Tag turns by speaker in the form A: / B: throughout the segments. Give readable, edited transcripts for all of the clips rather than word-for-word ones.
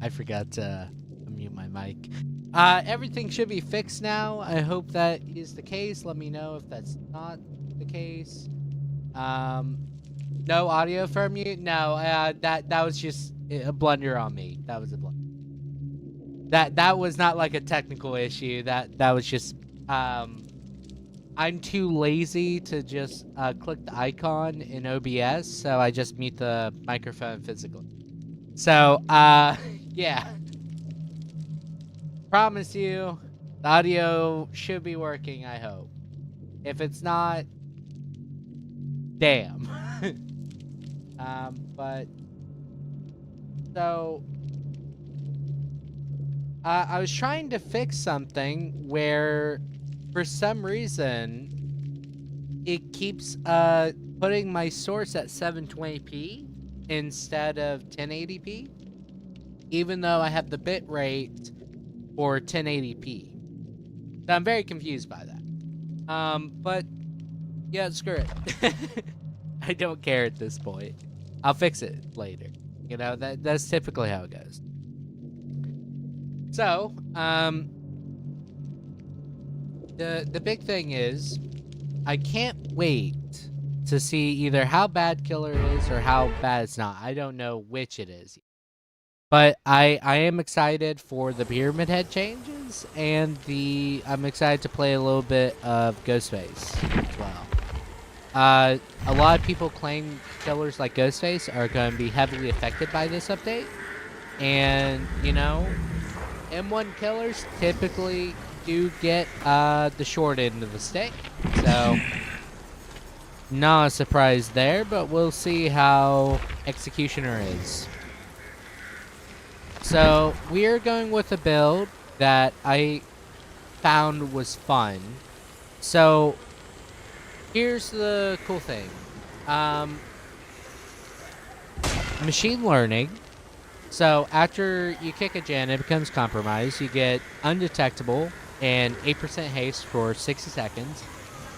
A: I forgot to mute my mic. Everything should be fixed now. I hope that is the case. Let me know if that's not the case. No audio from you? No, that was just a blunder on me. That was a blunder. That was not like a technical issue. That was just I'm too lazy to just click the icon in OBS, so I just mute the microphone physically. So, yeah. Promise you, the audio should be working, I hope. If it's not, damn. But, so, I was trying to fix something where, for some reason, it keeps, putting my source at 720p instead of 1080p, even though I have the bit rate for 1080p. So I'm very confused by that. But yeah, screw it. I don't care at this point. I'll fix it later. You know, that's typically how it goes. So, the big thing is, I can't wait to see either how bad Killer is or how bad it's not. I don't know which it is. But I am excited for the Pyramid Head changes, and I'm excited to play a little bit of Ghostface as well. A lot of people claim killers like Ghostface are going to be heavily affected by this update. And, you know, M1 killers typically do get the short end of the stick. So, not a surprise there, but we'll see how Executioner is. So, we're going with a build that I found was fun. So, here's the cool thing. Machine learning. So, after you kick a gen, it becomes compromised. You get undetectable and 8% haste for 60 seconds.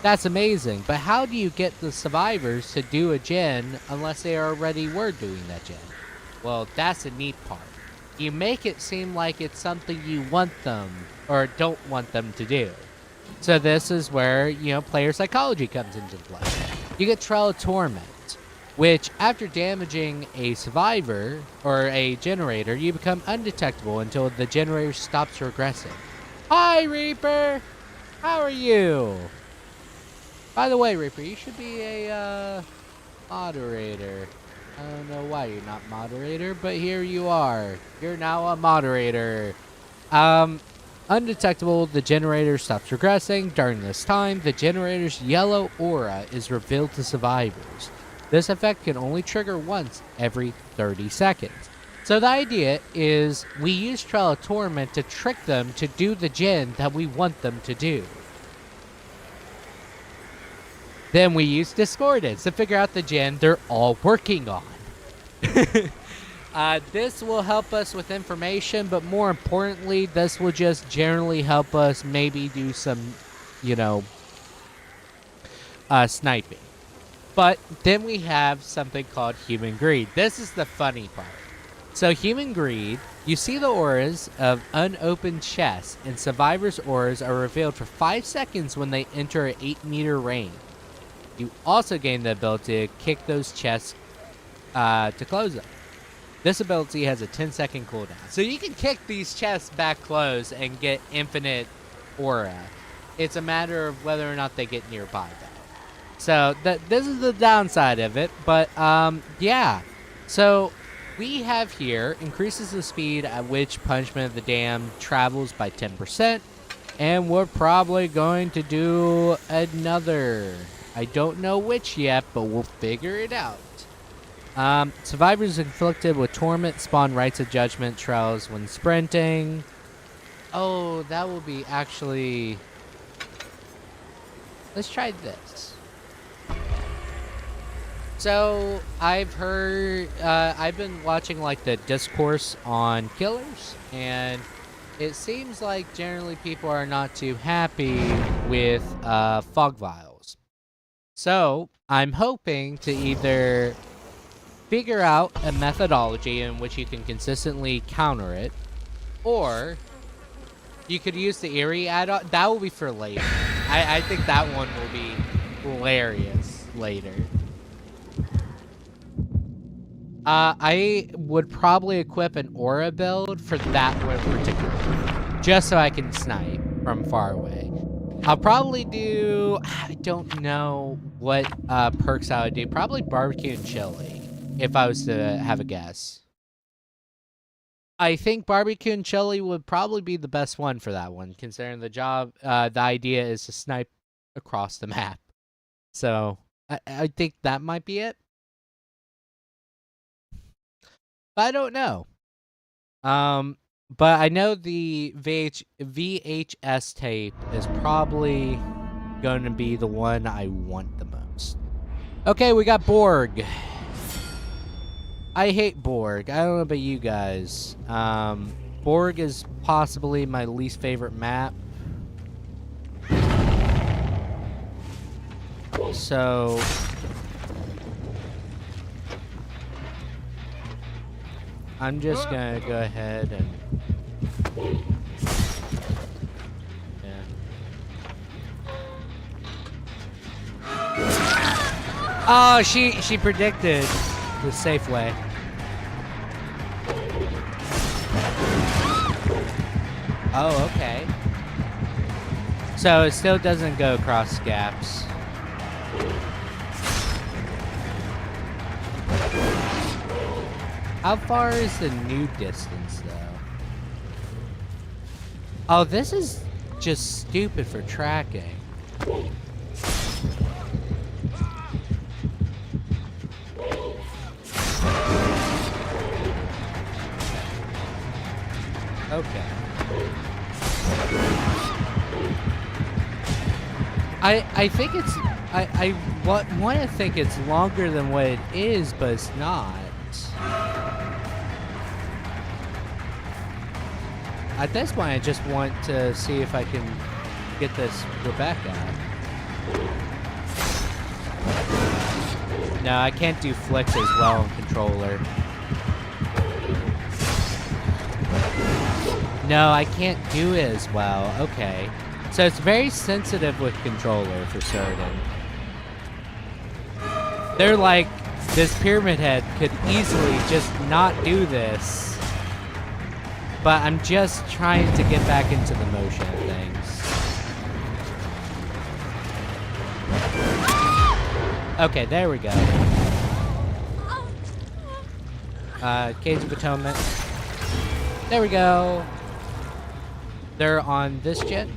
A: That's amazing. But how do you get the survivors to do a gen unless they already were doing that gen? Well, that's the neat part. You make it seem like it's something you want them or don't want them to do. So this is where, you know, player psychology comes into play. You get Trail of Torment, which after damaging a survivor or a generator, you become undetectable until the generator stops regressing. Hi, Reaper! How are you? By the way, Reaper, you should be a moderator. I don't know why you're not moderator, but here you are. You're now a moderator. Undetectable, the generator stops regressing. During this time, the generator's yellow aura is revealed to survivors. This effect can only trigger once every 30 seconds. So the idea is we use Trail of Torment to trick them to do the gen that we want them to do. Then we use Discordance to figure out the gen they're all working on. This will help us with information, but more importantly, this will just generally help us maybe do some, you know, sniping. But then we have something called Human Greed. This is the funny part. So Human Greed, you see the auras of unopened chests, and survivors' auras are revealed for 5 seconds when they enter an 8-meter range. You also gain the ability to kick those chests to close them. This ability has a 10-second cooldown. So you can kick these chests back closed and get infinite aura. It's a matter of whether or not they get nearby though. So this is the downside of it, but yeah. So we have here increases the speed at which Punishment of the Damned travels by 10%, and we're probably going to do another. I don't know which yet, but we'll figure it out. Survivors inflicted with torment spawn rites of judgment trails when sprinting. Oh, that will be actually... Let's try this. So, I've heard... I've been watching, like, the discourse on killers, and it seems like generally people are not too happy with fog vials. So, I'm hoping to either figure out a methodology in which you can consistently counter it, or you could use the Eerie add-on. That will be for later. I think that one will be hilarious later. I would probably equip an aura build for that one particularly, just so I can snipe from far away. I'll probably do, I don't know what perks I would do. Probably barbecue and chili, if I was to have a guess. I think barbecue and chili would probably be the best one for that one, considering the idea is to snipe across the map. So I think that might be it. But I don't know. But I know the VHS tape is probably going to be the one I want the most. Okay, we got Borg. I hate Borg. I don't know about you guys. Borg is possibly my least favorite map. So I'm just gonna go ahead and oh, she predicted the safe way. Oh, okay. So it still doesn't go across gaps. How far is the new distance, though? Oh, this is just stupid for tracking. Okay. I think it's I want to think it's longer than what it is, but it's not. At this point, I just want to see if I can get this Rebecca. No, I can't do flicks as well on controller. No, I can't do it as well. Okay. So it's very sensitive with controller for certain. They're like, this Pyramid Head could easily just not do this. But I'm just trying to get back into the motion of things. Okay, there we go. Cage of Atonement. There we go. They're on this jet.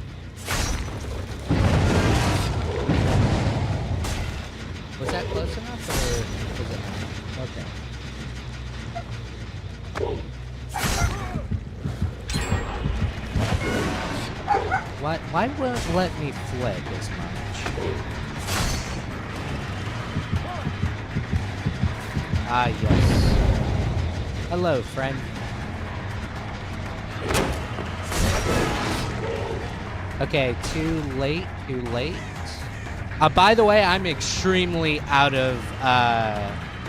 A: Was that close enough, or was it not? Okay. Why won't it let me flick as much? Ah, yes. Hello, friend. Okay, too late. By the way, I'm extremely out of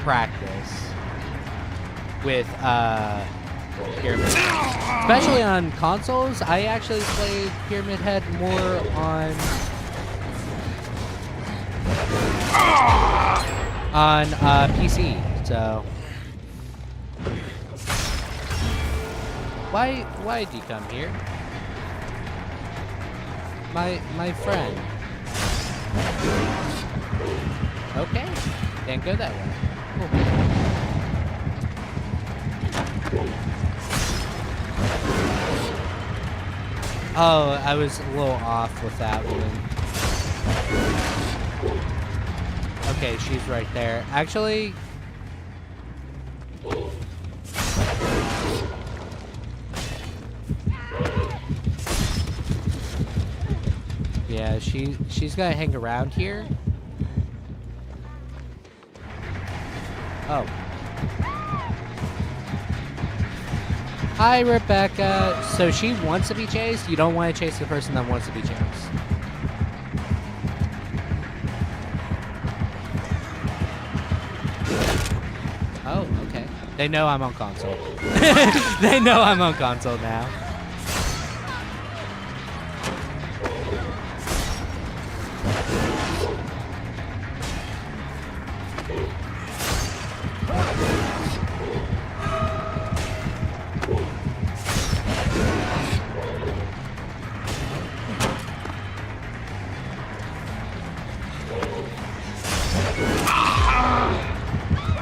A: practice with Pyramid Head. Especially on consoles. I actually played Pyramid Head more on PC, so why'd you come here? My friend. Okay, didn't go that way. Cool. Oh, I was a little off with that one. Okay, she's right there. Actually, yeah, she's gonna hang around here. Oh. Hi, Rebecca. So she wants to be chased? You don't want to chase the person that wants to be chased. Oh. They know I'm on console. They know I'm on console now.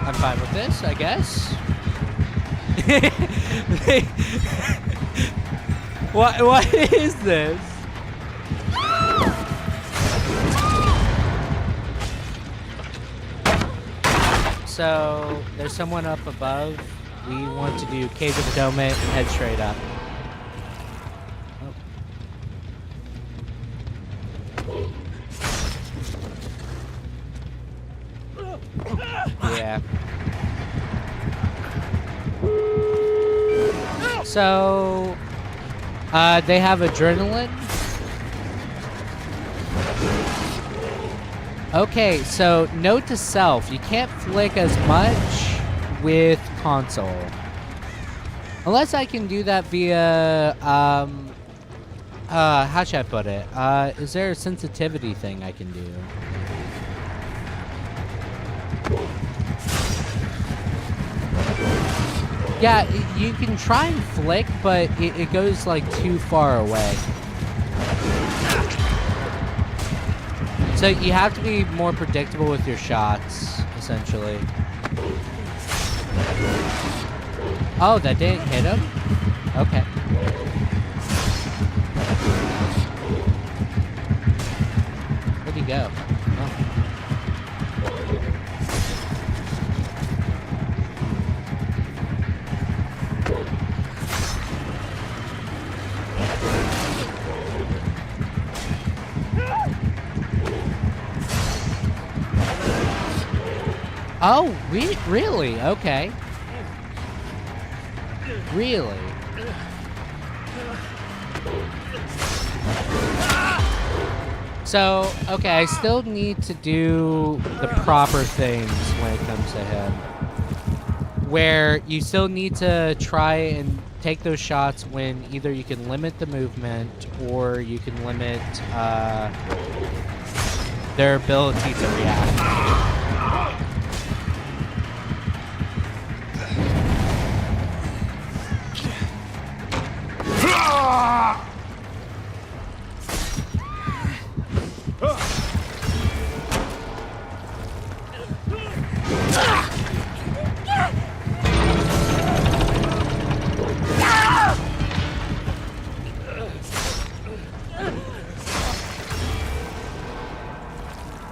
A: I'm fine with this, I guess. What is this? So there's someone up above. We want to do Cave of Atonement and head straight up. Yeah. So, they have adrenaline. Okay, so note to self, you can't flick as much with console. Unless I can do that via, how should I put it? Is there a sensitivity thing I can do? Yeah, you can try and flick, but it goes like too far away. So you have to be more predictable with your shots, essentially. Oh, that didn't hit him? Okay. Where'd he go? Oh, really? Okay. Really? So, okay, I still need to do the proper things when it comes to him. Where you still need to try and take those shots when either you can limit the movement or you can limit their ability to react.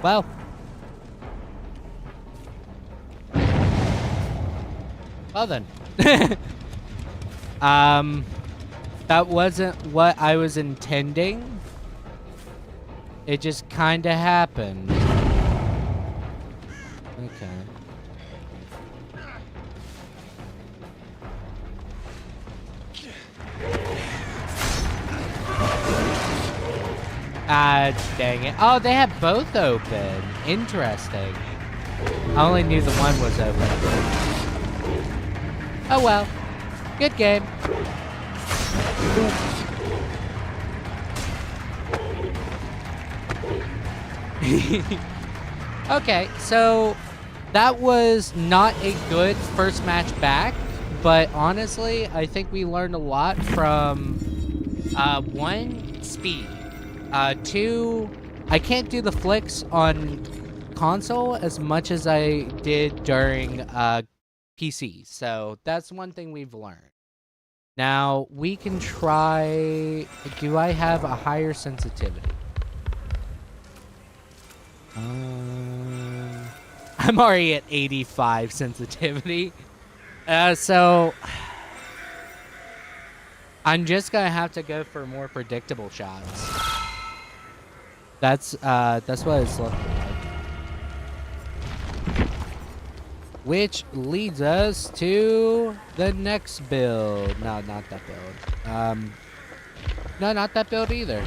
A: Well. Well then. That wasn't what I was intending. It just kind of happened. Okay. Ah, dang it. Oh, they have both open. Interesting. I only knew the one was open. Oh well. Good game. Okay, so that was not a good first match back, but honestly, I think we learned a lot from one, speed. Two, I can't do the flicks on console as much as I did during PC. So that's one thing we've learned. Now we can try. Do I have a higher sensitivity? I'm already at 85 sensitivity. So I'm just gonna have to go for more predictable shots. That's what it's looking like. Which leads us to the next build. No, not that build. No, not that build either.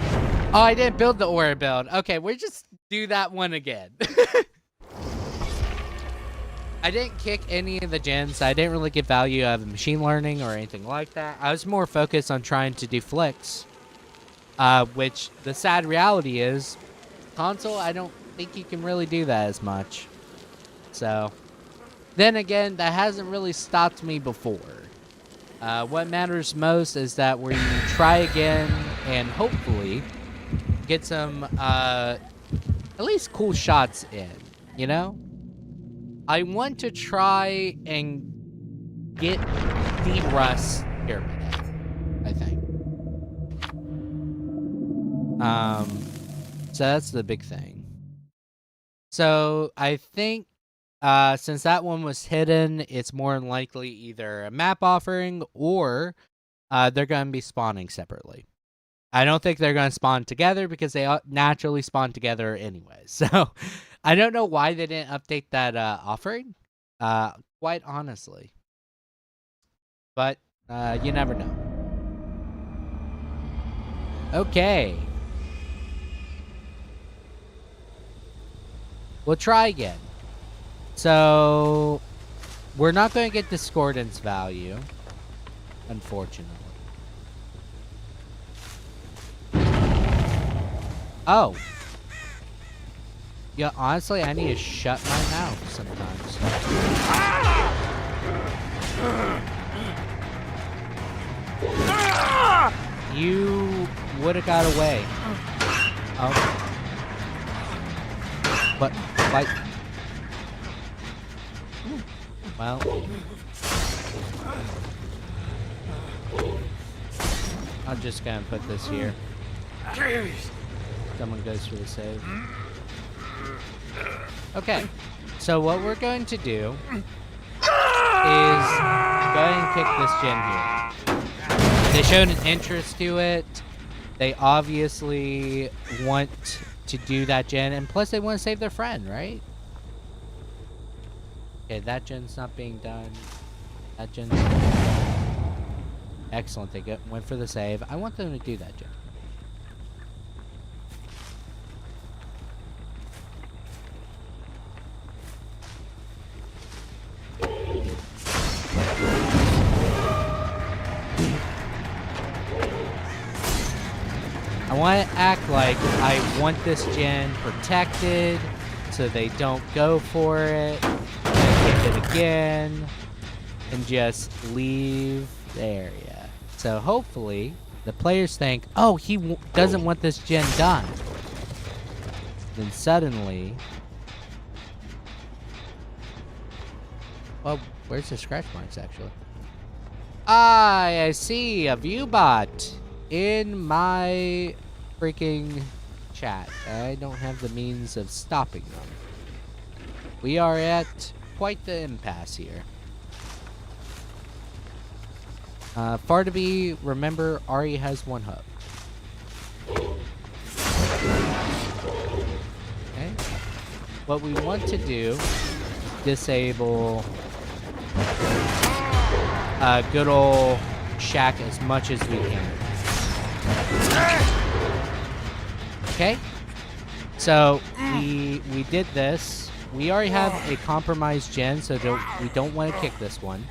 A: Oh, I didn't build the aura build. Okay, we'll just do that one again. I didn't kick any of the gens. I didn't really get value out of machine learning or anything like that. I was more focused on trying to do flicks, which the sad reality is, console, I don't think you can really do that as much. So, then again, that hasn't really stopped me before. What matters most is that we try again and hopefully get some, at least cool shots in, you know? I want to try and get the Rust Pyramid, I think. So that's the big thing. So I think since that one was hidden, it's more than likely either a map offering or they're going to be spawning separately. I don't think they're going to spawn together because they naturally spawn together anyway. So I don't know why they didn't update that offering, quite honestly. But you never know. Okay. We'll try again. So we're not going to get discordance value, unfortunately. Oh. Yeah, honestly, I need to shut my mouth sometimes. You would have got away. Oh. But, like... Well... I'm just gonna put this here. Someone goes for the save. Okay, so what we're going to do is go ahead and kick this gen here. They showed an interest to it. They obviously want to do that gen, and plus they want to save their friend, right? Okay, that gen's not being done. That gen's not being done. Excellent, they went for the save. I want them to do that gen. I want to act like I want this gen protected so they don't go for it, and kick it again, and just leave the area. So hopefully the players think, oh, he doesn't want this gen done. Then suddenly... Well, where's the scratch marks, actually? I see a view bot in my freaking chat. I don't have the means of stopping them. We are at quite the impasse here. Far to be, remember, Ari has one hub. Okay. What we want to do, disable good old shack as much as we can. Okay, so we did this. We already have a compromised gen, so we don't want to kick this one.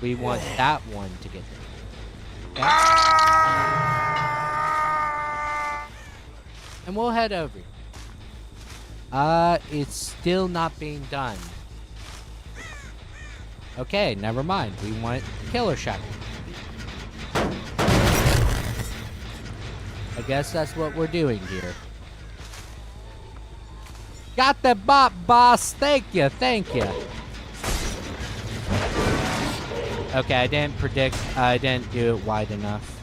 A: We want that one to get there. Okay. And we'll head over. It's still not being done. Okay, never mind. We want killer shot. I guess that's what we're doing here. Got the bot, boss. Thank you, thank you. Okay, I didn't do it wide enough.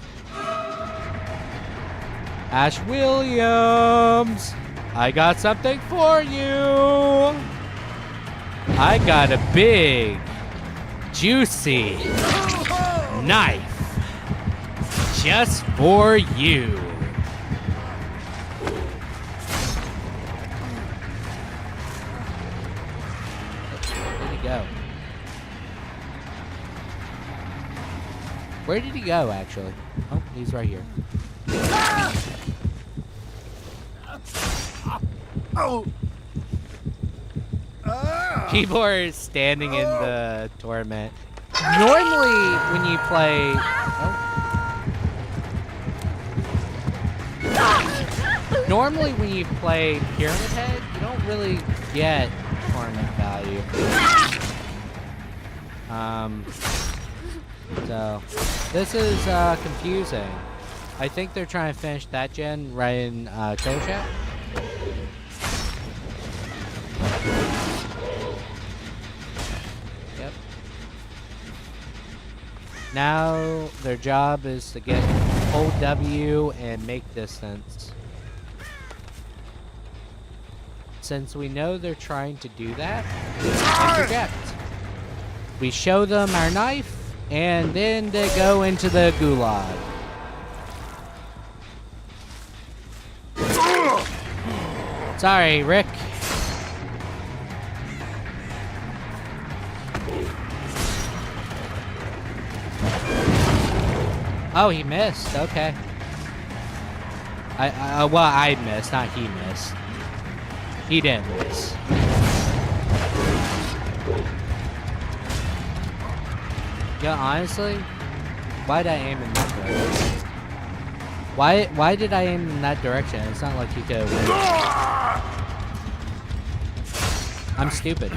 A: Ash Williams, I got something for you. I got a big, juicy knife just for you. Where did he go, actually? Oh, he's right here. Oh! People are standing in the torment. Normally, when you play... Normally, when you play Pyramid Head, you don't really get torment value. So, this is confusing. I think they're trying to finish that gen right in Killer Chat. Yep. Now their job is to get hold W and make distance. Since we know they're trying to do that, we interject. We show them our knife, and then they go into the gulag. Sorry, Rick. Oh, he missed. Okay. Well, I missed, not he missed. He didn't miss. Yeah, honestly, why did I aim in that direction? Why did I aim in that direction? It's not like he could win. I'm stupid.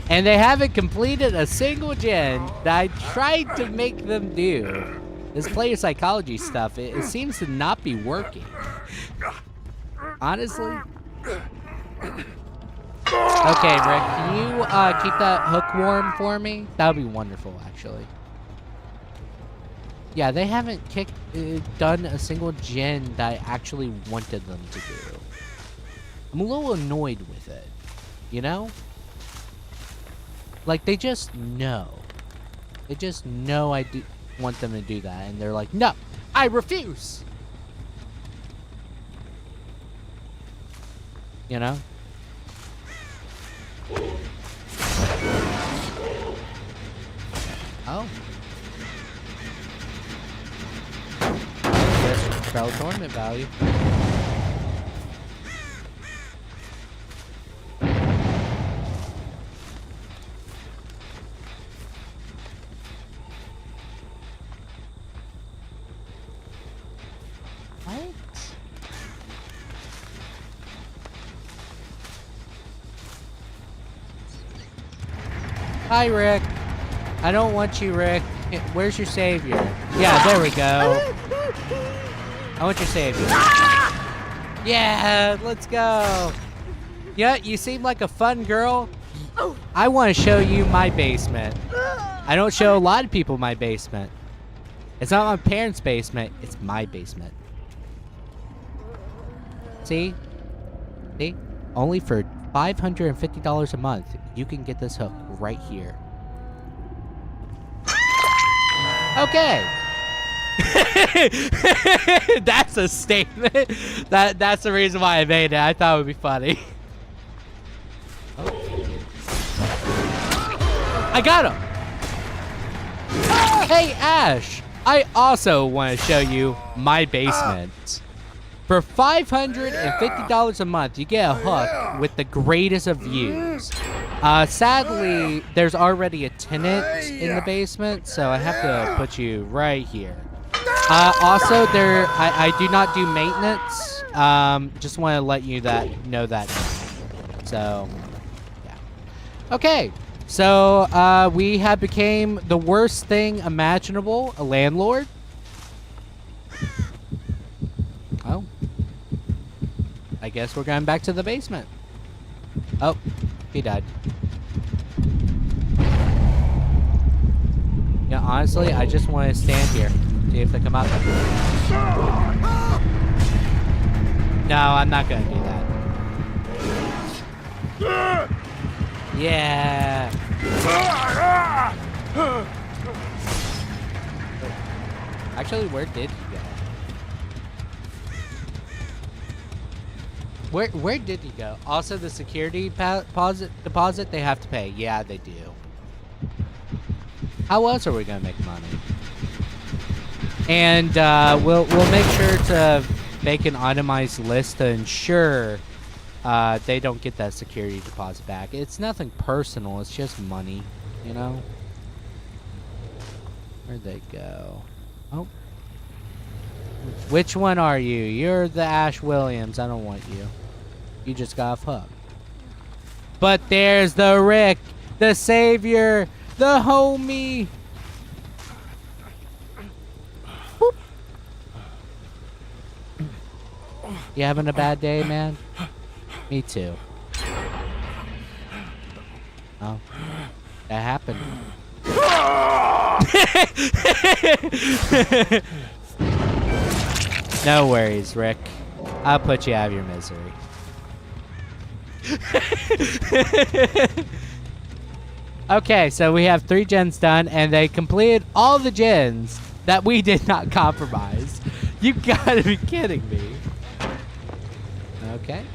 A: And they haven't completed a single gen that I tried to make them do. This player psychology stuff, it seems to not be working. Honestly. Okay, Rick, can you keep that hook warm for me? That would be wonderful, actually. Yeah, they haven't done a single gen that I actually wanted them to do. I'm a little annoyed with it, you know? Like, they just know. They just know I want them to do that, and they're like, no, I refuse! You know? Oh. Yes, spell tournament value. What? Hi, Rick. I don't want you, Rick. Where's your savior? Yeah, there we go. I want your savior. Yeah, let's go. Yeah, you seem like a fun girl. I want to show you my basement. I don't show a lot of people my basement. It's not my parents' basement. It's my basement. See? See? Only for $550 a month, you can get this hook right here. Okay. That's a statement. That's the reason why I made it. I thought it would be funny. Oh. I got him. Hey, Ash. I also want to show you my basement. For $550 a month, you get a hook with the greatest of views. Sadly, there's already a tenant in the basement, so I have to put you right here. Also, I do not do maintenance. Just want to let you know that. So, yeah. Okay, so we have became the worst thing imaginable, a landlord. Oh. I guess we're going back to the basement. Oh, he died. Yeah, honestly, I just want to stand here. See if they come out. No, I'm not going to do that. Yeah. Actually, where did he go? Where did he go? Also, the security deposit they have to pay. Yeah, they do. How else are we gonna make money? And we'll make sure to make an itemized list to ensure they don't get that security deposit back. It's nothing personal. It's just money, you know? Where'd they go? Oh. Which one are you? You're the Ash Williams. I don't want you. You just got off hook. But there's the Rick, the savior, the homie. Boop. You having a bad day, man? Me too. Oh, that happened. No worries, Rick. I'll put you out of your misery. Okay, so we have 3 gens done, and they completed all the gens that we did not compromise. You gotta be kidding me. Okay.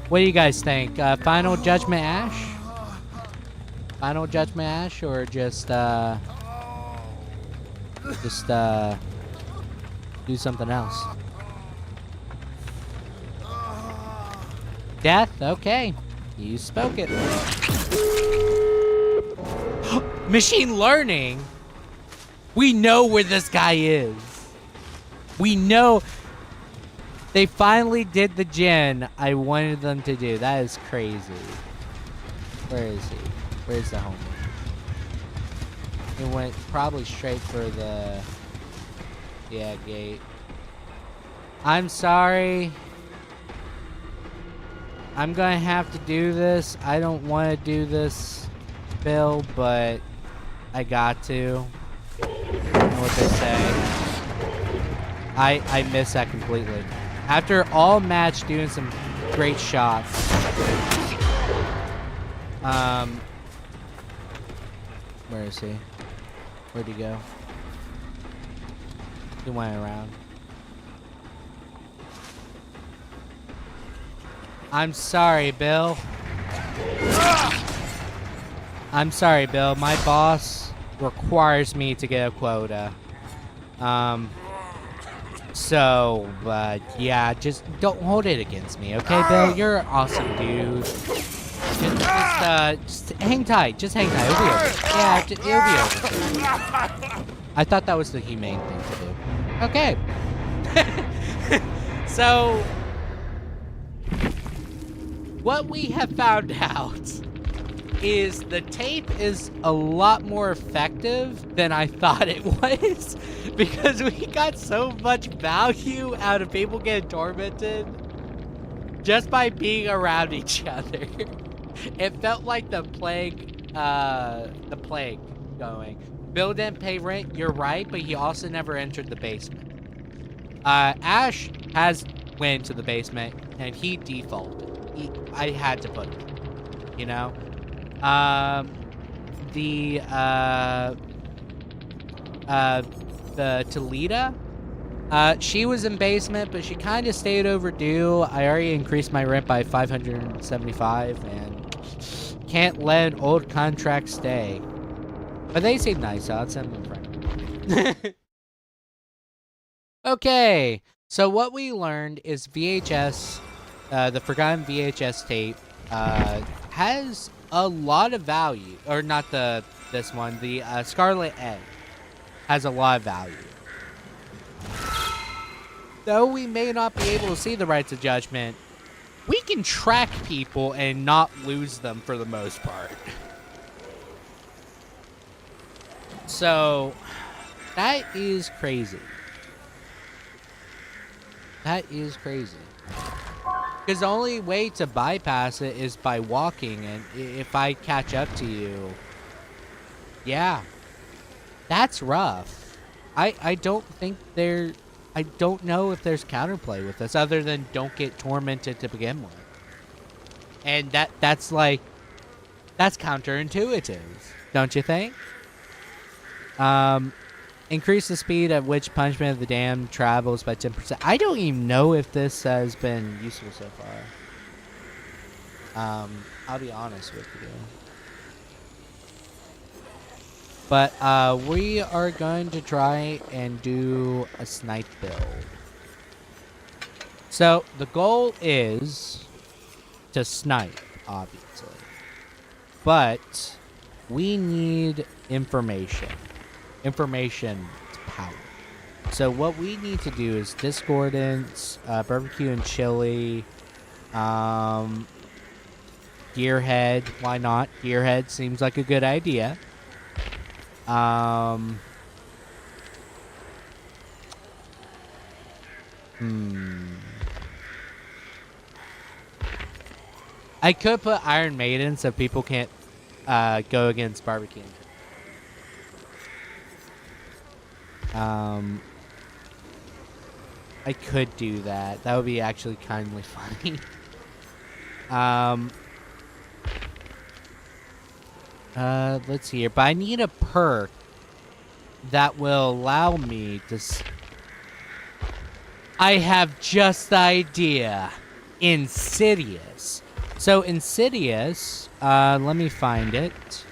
A: What do you guys think? Final Judgment Ash? Final Judgment Ash, or just do something else? Death? Okay. You spoke it. Machine learning? We know where this guy is. We know. They finally did the gen I wanted them to do. That is crazy. Where is he? Where's the homie? He went probably straight for the... yeah, gate. I'm sorry. I'm gonna have to do this. I don't want to do this, Bill, but I got to. You know what they say. I miss that completely. After all match doing some great shots. Where is he? Where'd he go? He went around. I'm sorry, Bill. I'm sorry, Bill. My boss requires me to get a quota. So, yeah, just don't hold it against me, okay, Bill? You're an awesome dude. Just hang tight. Just hang tight. It'll be over. Yeah, it'll be over. I thought that was the humane thing to do. Okay. So, what we have found out is the tape is a lot more effective than I thought it was, because we got so much value out of people getting tormented just by being around each other. It felt like the plague going. Bill didn't pay rent, you're right, but he also never entered the basement. Ash has went to the basement, and he defaulted. I had to put him, you know? The Toledo, she was in basement, but she kind of stayed overdue. I already increased my rent by $575, and can't let an old contract stay. But they seem nice, so I'll send them a friend. Okay, so what we learned is VHS, the Forgotten VHS tape, has a lot of value. Or not this one, the Scarlet Egg has a lot of value. Though we may not be able to see the rights of judgment, we can track people and not lose them for the most part. So, that is crazy. That is crazy. Because the only way to bypass it is by walking, and if I catch up to you, yeah, that's rough. I don't think I don't know if there's counterplay with this other than don't get tormented to begin with. And that's counterintuitive, don't you think? Increase the speed at which punishment of the dam travels by 10%. I don't even know if this has been useful so far. I'll be honest with you. But we are going to try and do a snipe build. So the goal is to snipe, obviously. But we need information. Information is power. So what we need to do is discordance, barbecue and chili, gearhead. Why not? Gearhead seems like a good idea. I could put Iron Maiden so people can't go against barbecue. I could do that. That would be actually kindly funny. Let's see here. But I need a perk that will allow me to... I have just the idea. Insidious. So Insidious, let me find it.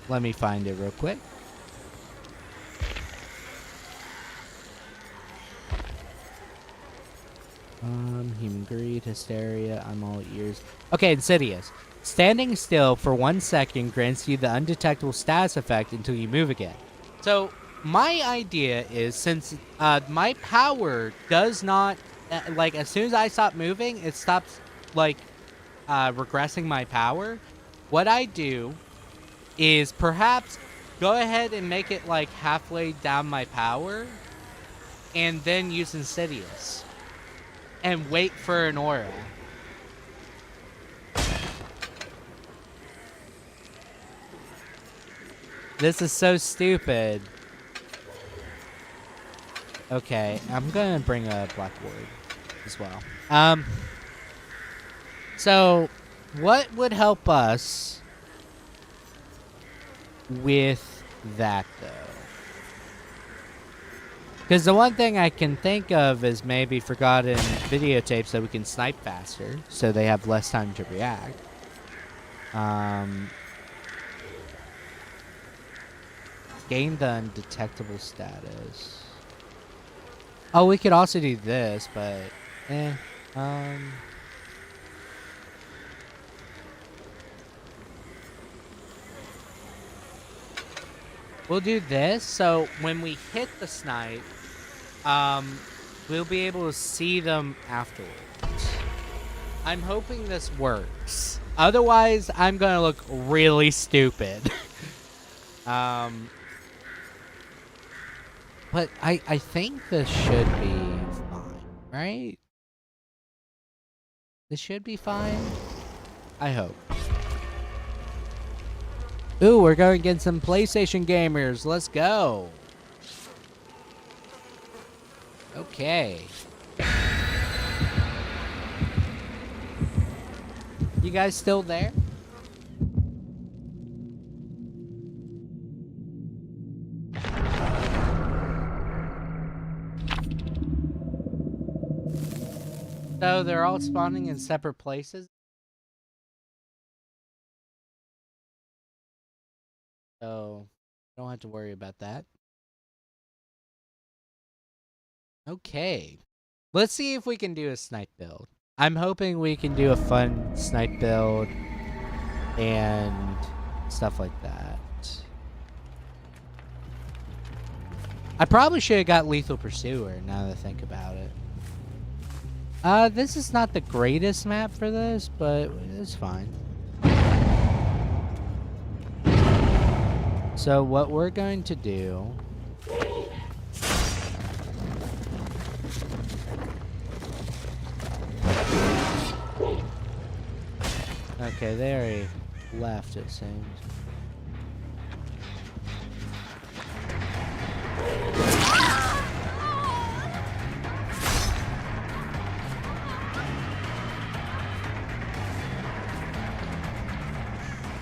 A: Let me find it real quick. Human greed, hysteria, I'm all ears. Okay, Insidious. Standing still for 1 second grants you the undetectable status effect until you move again. So, my idea is, since my power does not, like, as soon as I stop moving, it stops, like, regressing my power. What I do is perhaps go ahead and make it, like, halfway down my power, and then use Insidious. And wait for an aura. This is so stupid. Okay, I'm gonna bring a blackboard as well. So what would help us with that, though? Because the one thing I can think of is maybe forgotten videotapes so we can snipe faster, so they have less time to react. Gain the undetectable status. Oh, we could also do this, but we'll do this, so when we hit the snipe, we'll be able to see them afterwards. I'm hoping this works. Otherwise, I'm gonna look really stupid. But I think this should be fine, right? This should be fine. I hope. Ooh, we're going against some PlayStation gamers. Let's go. Okay. You guys still there? So they're all spawning in separate places? So, don't have to worry about that. Okay. Let's see if we can do a snipe build. I'm hoping we can do a fun snipe build and stuff like that. I probably should have got Lethal Pursuer now that I think about it. This is not the greatest map for this, but it's fine. So what we're going to do... Okay, they already left, it seems.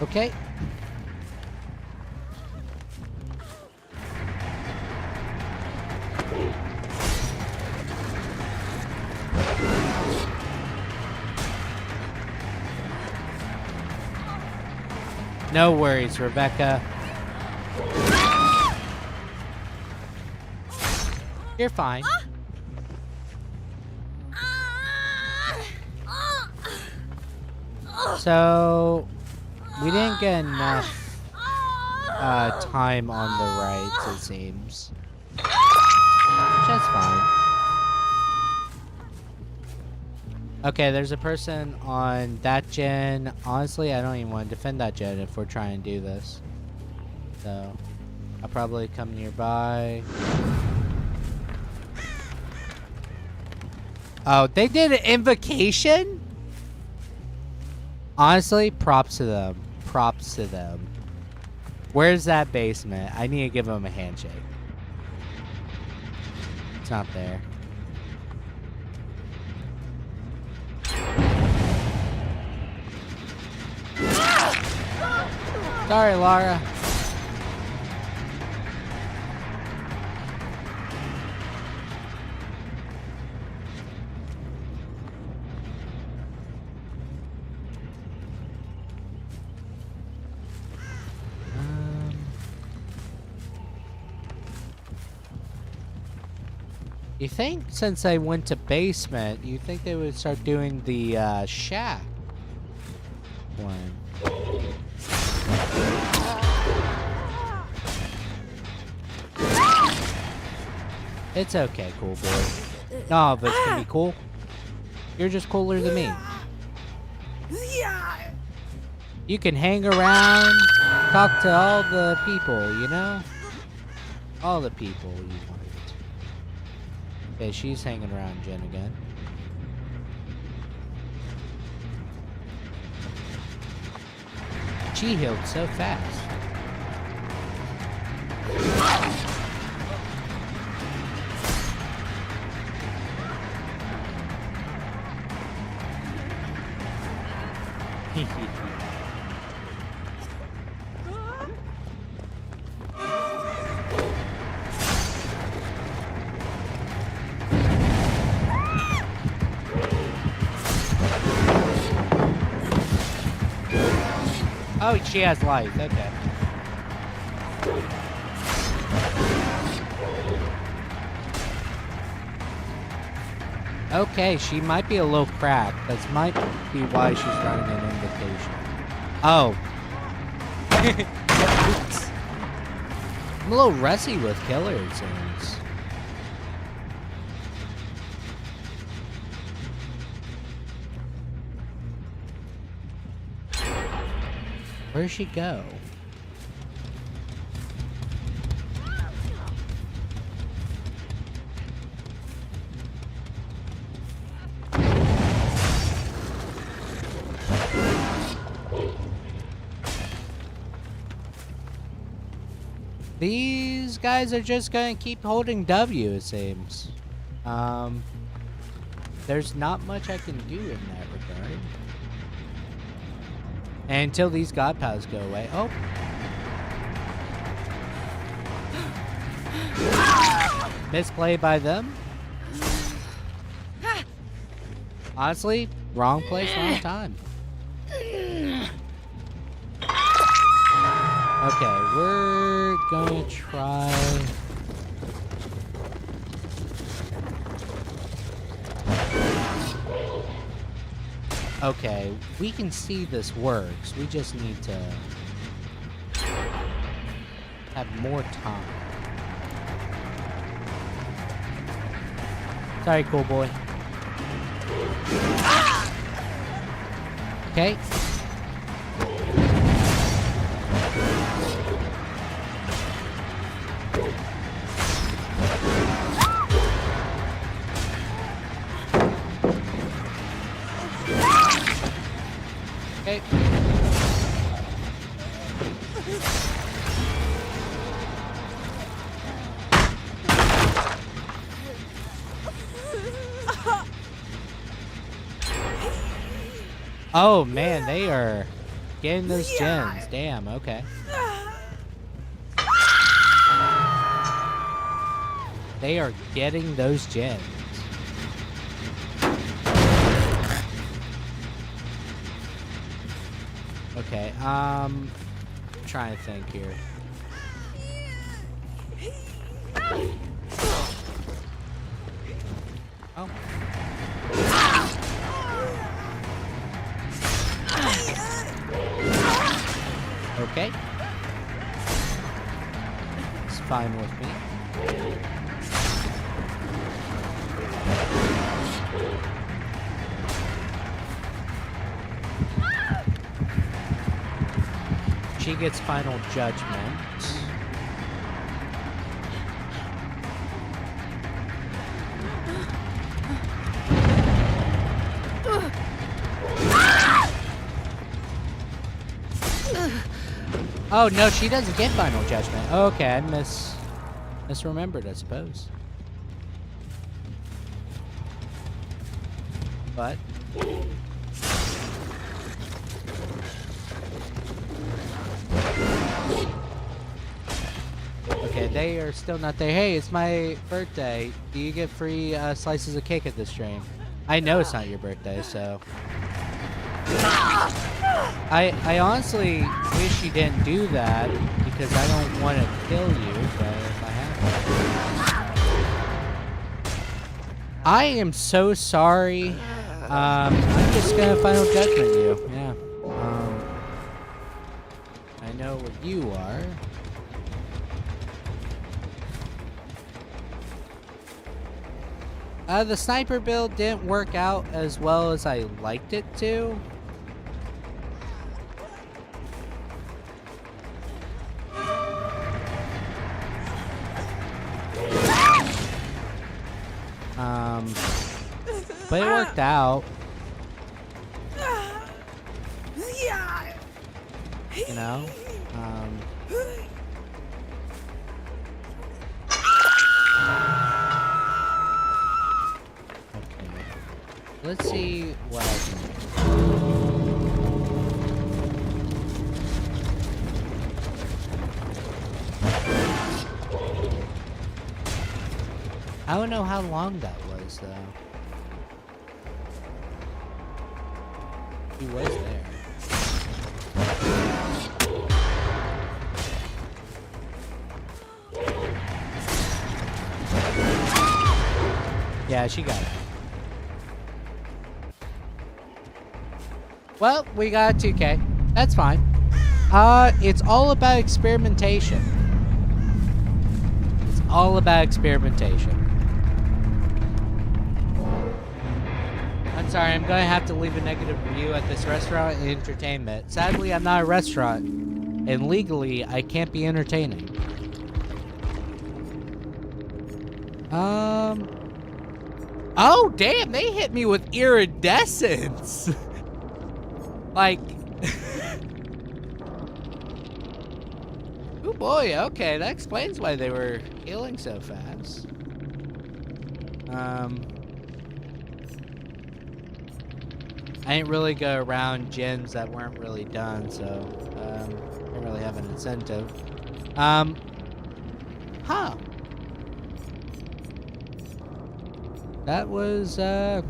A: Okay. No worries, Rebecca. You're fine. So, we didn't get enough time on the rides, it seems. Which that's fine. Okay, there's a person on that gen. Honestly, I don't even want to defend that gen if we're trying to do this. So, I'll probably come nearby. Oh, they did an invocation? Honestly, props to them. Props to them. Where's that basement? I need to give them a handshake. It's not there. Sorry, Lara. You think since I went to basement, you think they would start doing the shack one? It's okay, cool boy. All of us can be cool. You're just cooler than me. You can hang around, talk to all the people, you know? All the people you want. Okay, she's hanging around Jen again. She healed so fast. Oh, she has life. Okay. Okay, she might be a little cracked. That might be why she's running an invitation. Oh. Oops. I'm a little rusty with killer, it seems. Where'd she go? These guys are just gonna keep holding W, it seems. There's not much I can do in that regard. And until these god powers go away. Oh. Misplay by them. Honestly, wrong place, wrong time. Okay, we're gonna try... Okay, we can see this works. We just need to have more time. Sorry, cool boy. Okay. Okay. Oh man, they are getting those gens. Damn, okay. They are getting those gens. Okay, trying to think here. Oh. Okay. It's fine with me. She gets final judgment. Oh no, she doesn't get final judgment. Okay, I misremembered, I suppose. But okay, they are still not there. Hey, it's my birthday. Do you get free slices of cake at this stream? I know it's not your birthday, so. I honestly wish you didn't do that because I don't want to kill you, but if I have to. I am so sorry. I'm just gonna final judgment you. Yeah. I know what you are. The sniper build didn't work out as well as I liked it to. But it worked out. You know? Okay. Let's see what I can do. I don't know how long that was, though. He was there. Yeah, she got it. Well, we got a 2K. That's fine. It's all about experimentation. It's all about experimentation. I'm sorry, I'm gonna have to leave a negative review at this restaurant and entertainment. Sadly, I'm not a restaurant, and legally, I can't be entertaining. Oh, damn, they hit me with iridescence! Like... Oh boy, okay, that explains why they were healing so fast. I didn't really go around gens that weren't really done, so I didn't really have an incentive. Huh. That was, they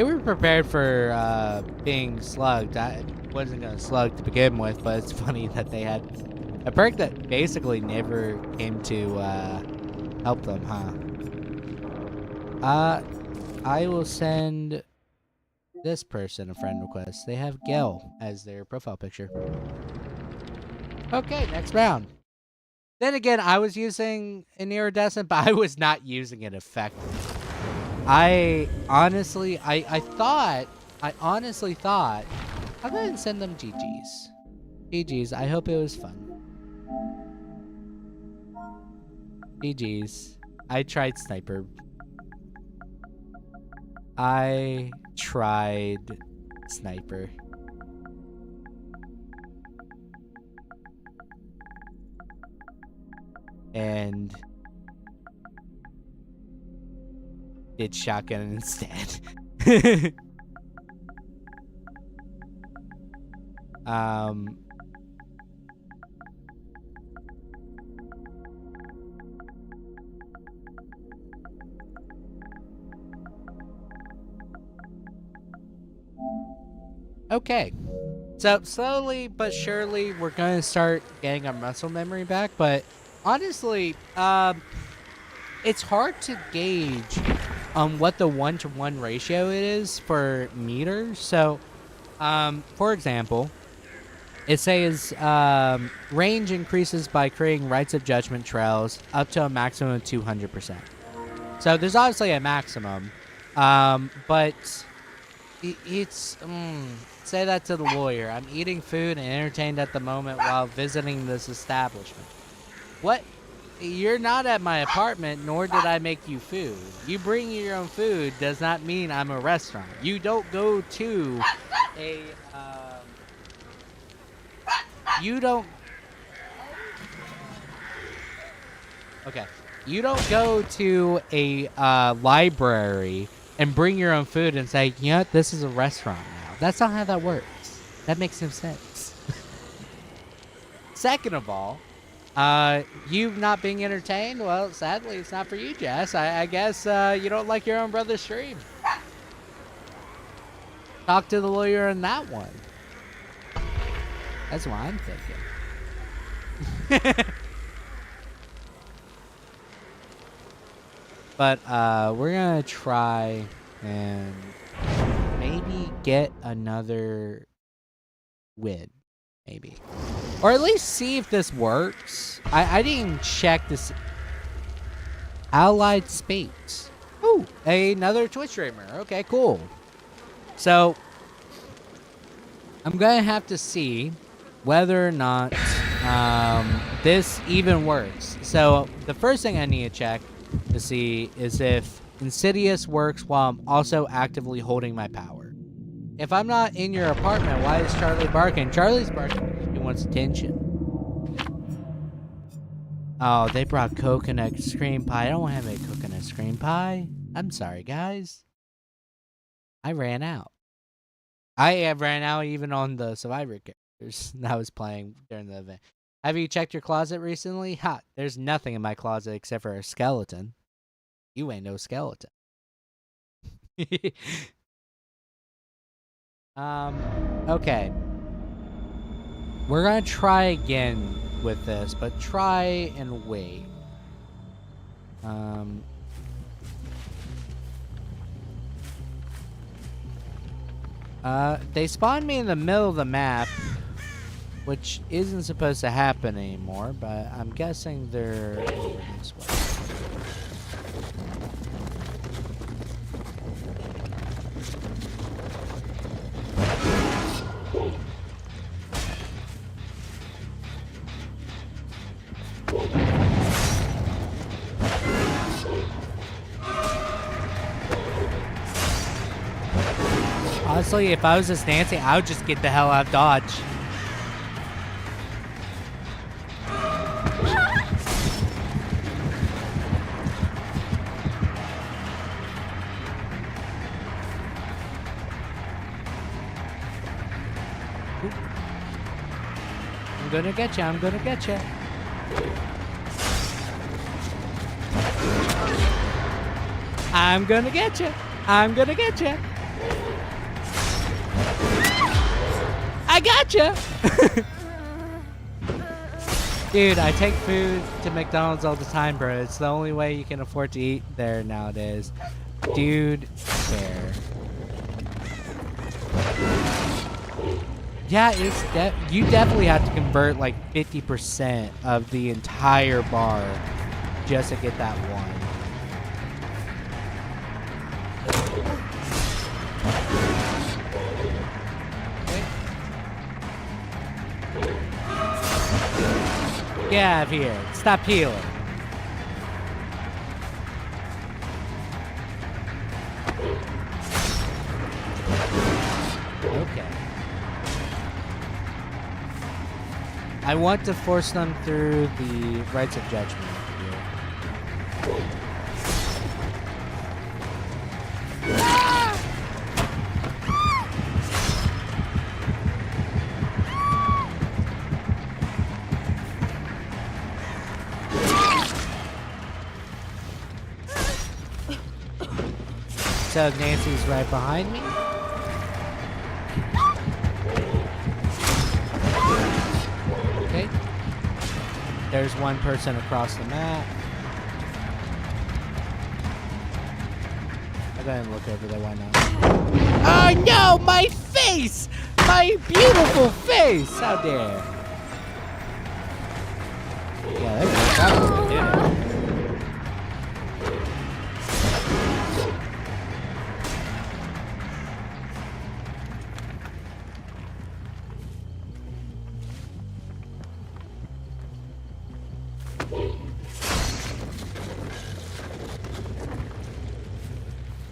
A: were prepared for, being slugged. I wasn't gonna slug to begin with, but it's funny that they had a perk that basically never came to, help them, huh? I will send this person a friend request. They have Gel as their profile picture. Okay, next round. Then again, I was using an iridescent, but I was not using it effectively. I honestly thought, I'll go ahead and send them GG's. GG's, I hope it was fun. GG's. I tried sniper. I tried sniper. And did shotgun instead. Okay. So slowly but surely, we're gonna start getting our muscle memory back. But honestly, it's hard to gauge on what the 1-to-1 ratio it is for meters. So, for example, it says range increases by creating rights of judgment trails up to a maximum of 200%. So there's obviously a maximum, but it's say that to the lawyer. I'm eating food and entertained at the moment while visiting this establishment. What? You're not at my apartment, nor did I make you food. You bring your own food does not mean I'm a restaurant. You don't go to a you don't okay. You don't go to a library and bring your own food and say, you know what, this is a restaurant now. That's not how that works. That makes no sense. Second of all, you not being entertained, well, sadly, it's not for you, Jess. I guess you don't like your own brother's stream. Talk to the lawyer on that one. That's what I'm thinking. But we're gonna try and maybe get another win, maybe, or at least see if this works. I didn't even check this. Allied Space. Ooh, another Twitch streamer. Okay, cool. So I'm gonna have to see whether or not this even works. So the first thing I need to check to see is if Insidious works while I'm also actively holding my power. If I'm not in your apartment, why is Charlie barking? Charlie's barking because he wants attention. Oh, they brought coconut cream pie. I don't have any coconut cream pie. I'm sorry, guys. I ran out. I have ran out even on the Survivor characters that I was playing during the event. Have you checked your closet recently? Ha, there's nothing in my closet except for a skeleton. You ain't no skeleton. Okay. We're gonna try again with this, but try and wait. They spawned me in the middle of the map, which isn't supposed to happen anymore, but I'm guessing they're over this way. Honestly, if I was just Nancy, I would just get the hell out of Dodge. I'm gonna get you, I'm gonna get you. I'm gonna get you, I'm gonna get you. I gotcha! Dude, I take food to McDonald's all the time, bro. It's the only way you can afford to eat there nowadays. Dude, fair. Yeah, it's you definitely have to convert like 50% of the entire bar just to get that one. Get out of here. Stop healing. Okay. I want to force them through the rights of judgment here. So Nancy's right behind me. There's one person across the map. I'll go ahead and look over there, why not? Oh no, my face! My beautiful face! How dare. Yeah, that was good. Yeah.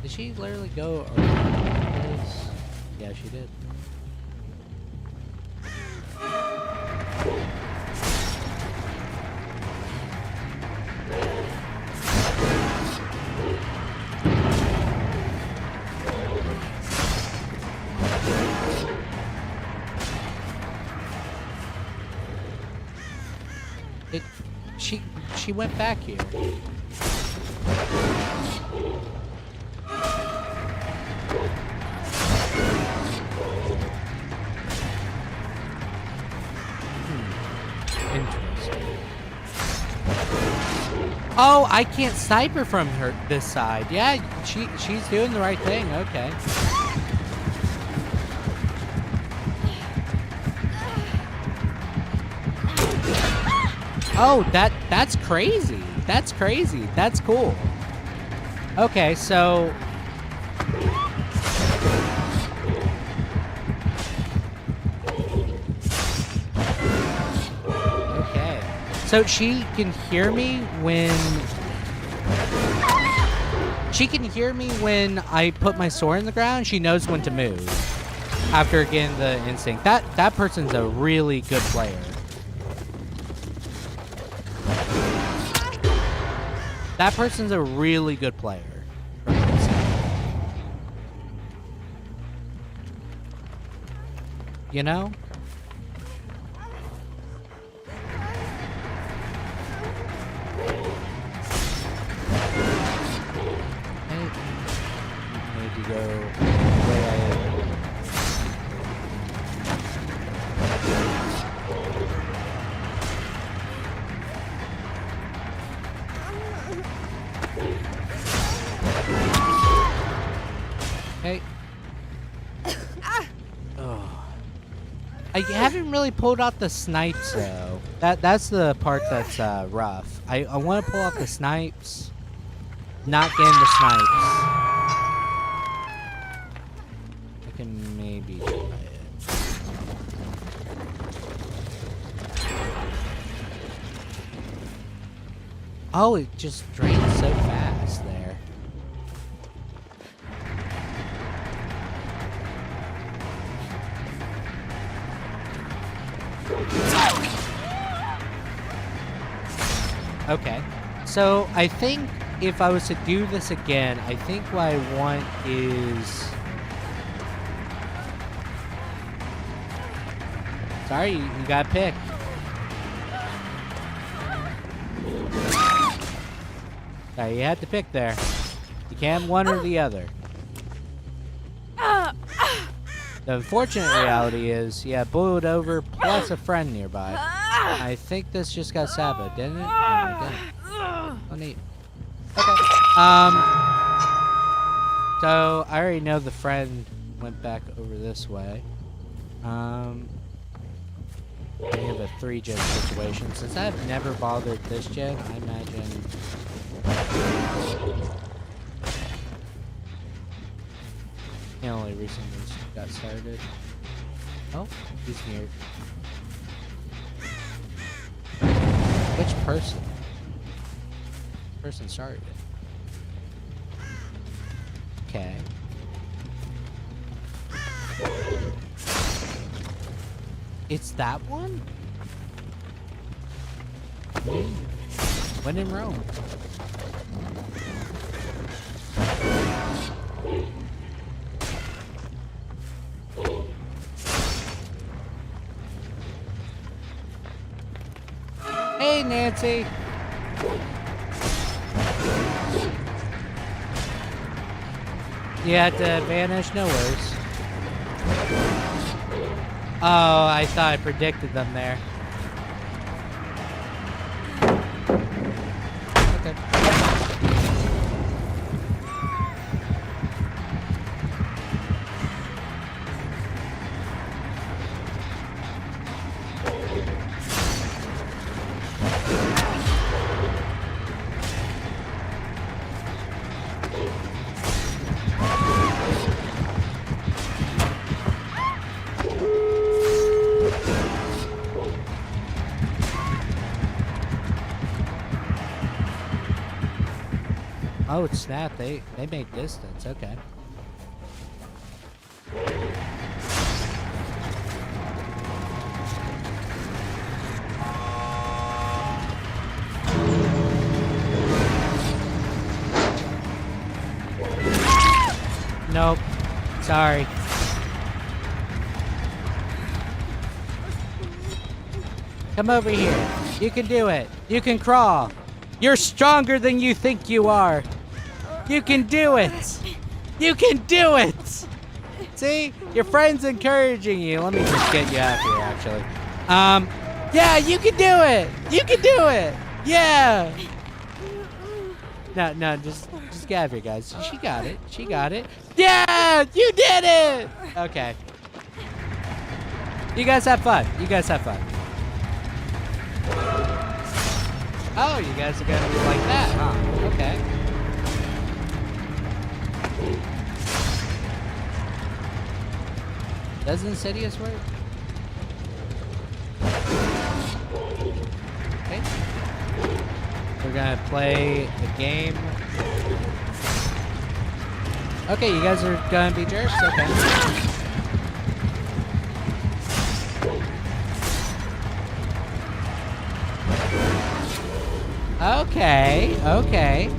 A: Did she literally go around this? Yeah, she did. She went back here. Interesting. Oh, I can't snipe her from this side. Yeah, she's doing the right thing. Okay. Oh, that's crazy. That's crazy. That's cool. Okay, so okay. So she can hear me when I put my sword in the ground. She knows when to move after getting the instinct. That person's a really good player. That person's a really good player. You know? I need to go where I am. Hey. Oh. I haven't really pulled out the snipes though. That's the part that's rough. I want to pull out the snipes. Not getting the snipes. I can maybe try it. Oh, it just drains so fast there. Okay, so I think if I was to do this again, I think what I want is... Sorry, you gotta pick. Sorry, you had to pick there. You can't have one or the other. The unfortunate reality is, yeah, boiled over plus a friend nearby. I think this just got saboed, didn't it? No, it didn't. Oh, neat. Okay. So I already know the friend went back over this way. We have a 3-gen situation. Since I've never bothered this gen, I imagine... He only recently got started. Oh, he's near. Which person? Person started it. Okay. It's that one? When in Rome. Hey, Nancy. You had to vanish? No worries. Oh, I thought I predicted them there. Oh, snap. They made distance. Okay. Nope. Sorry. Come over here. You can do it. You can crawl. You're stronger than you think you are. You can do it. You can do it. See? Your friend's encouraging you. Let me just get you out here, actually. Yeah, you can do it. You can do it. Yeah. No, just get out of here, guys. She got it. She got it. Yeah, you did it. Okay. You guys have fun. You guys have fun. Oh, you guys are gonna be like that, huh? Okay. Does Insidious work? Okay. We're gonna play a game. Okay, you guys are gonna be jerks? Okay. Okay.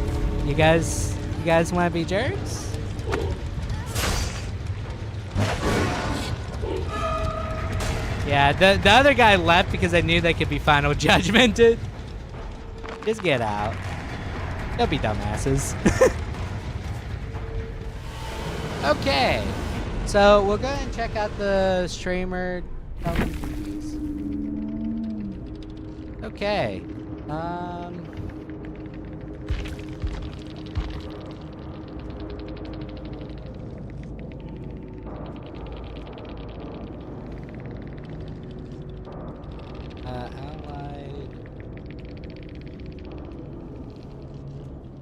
A: You guys want to be jerks? Yeah, the other guy left because I knew they could be final judgmented. Just get out. Don't be dumbasses. Okay. So we'll go ahead and check out the streamer. Okay. Allied.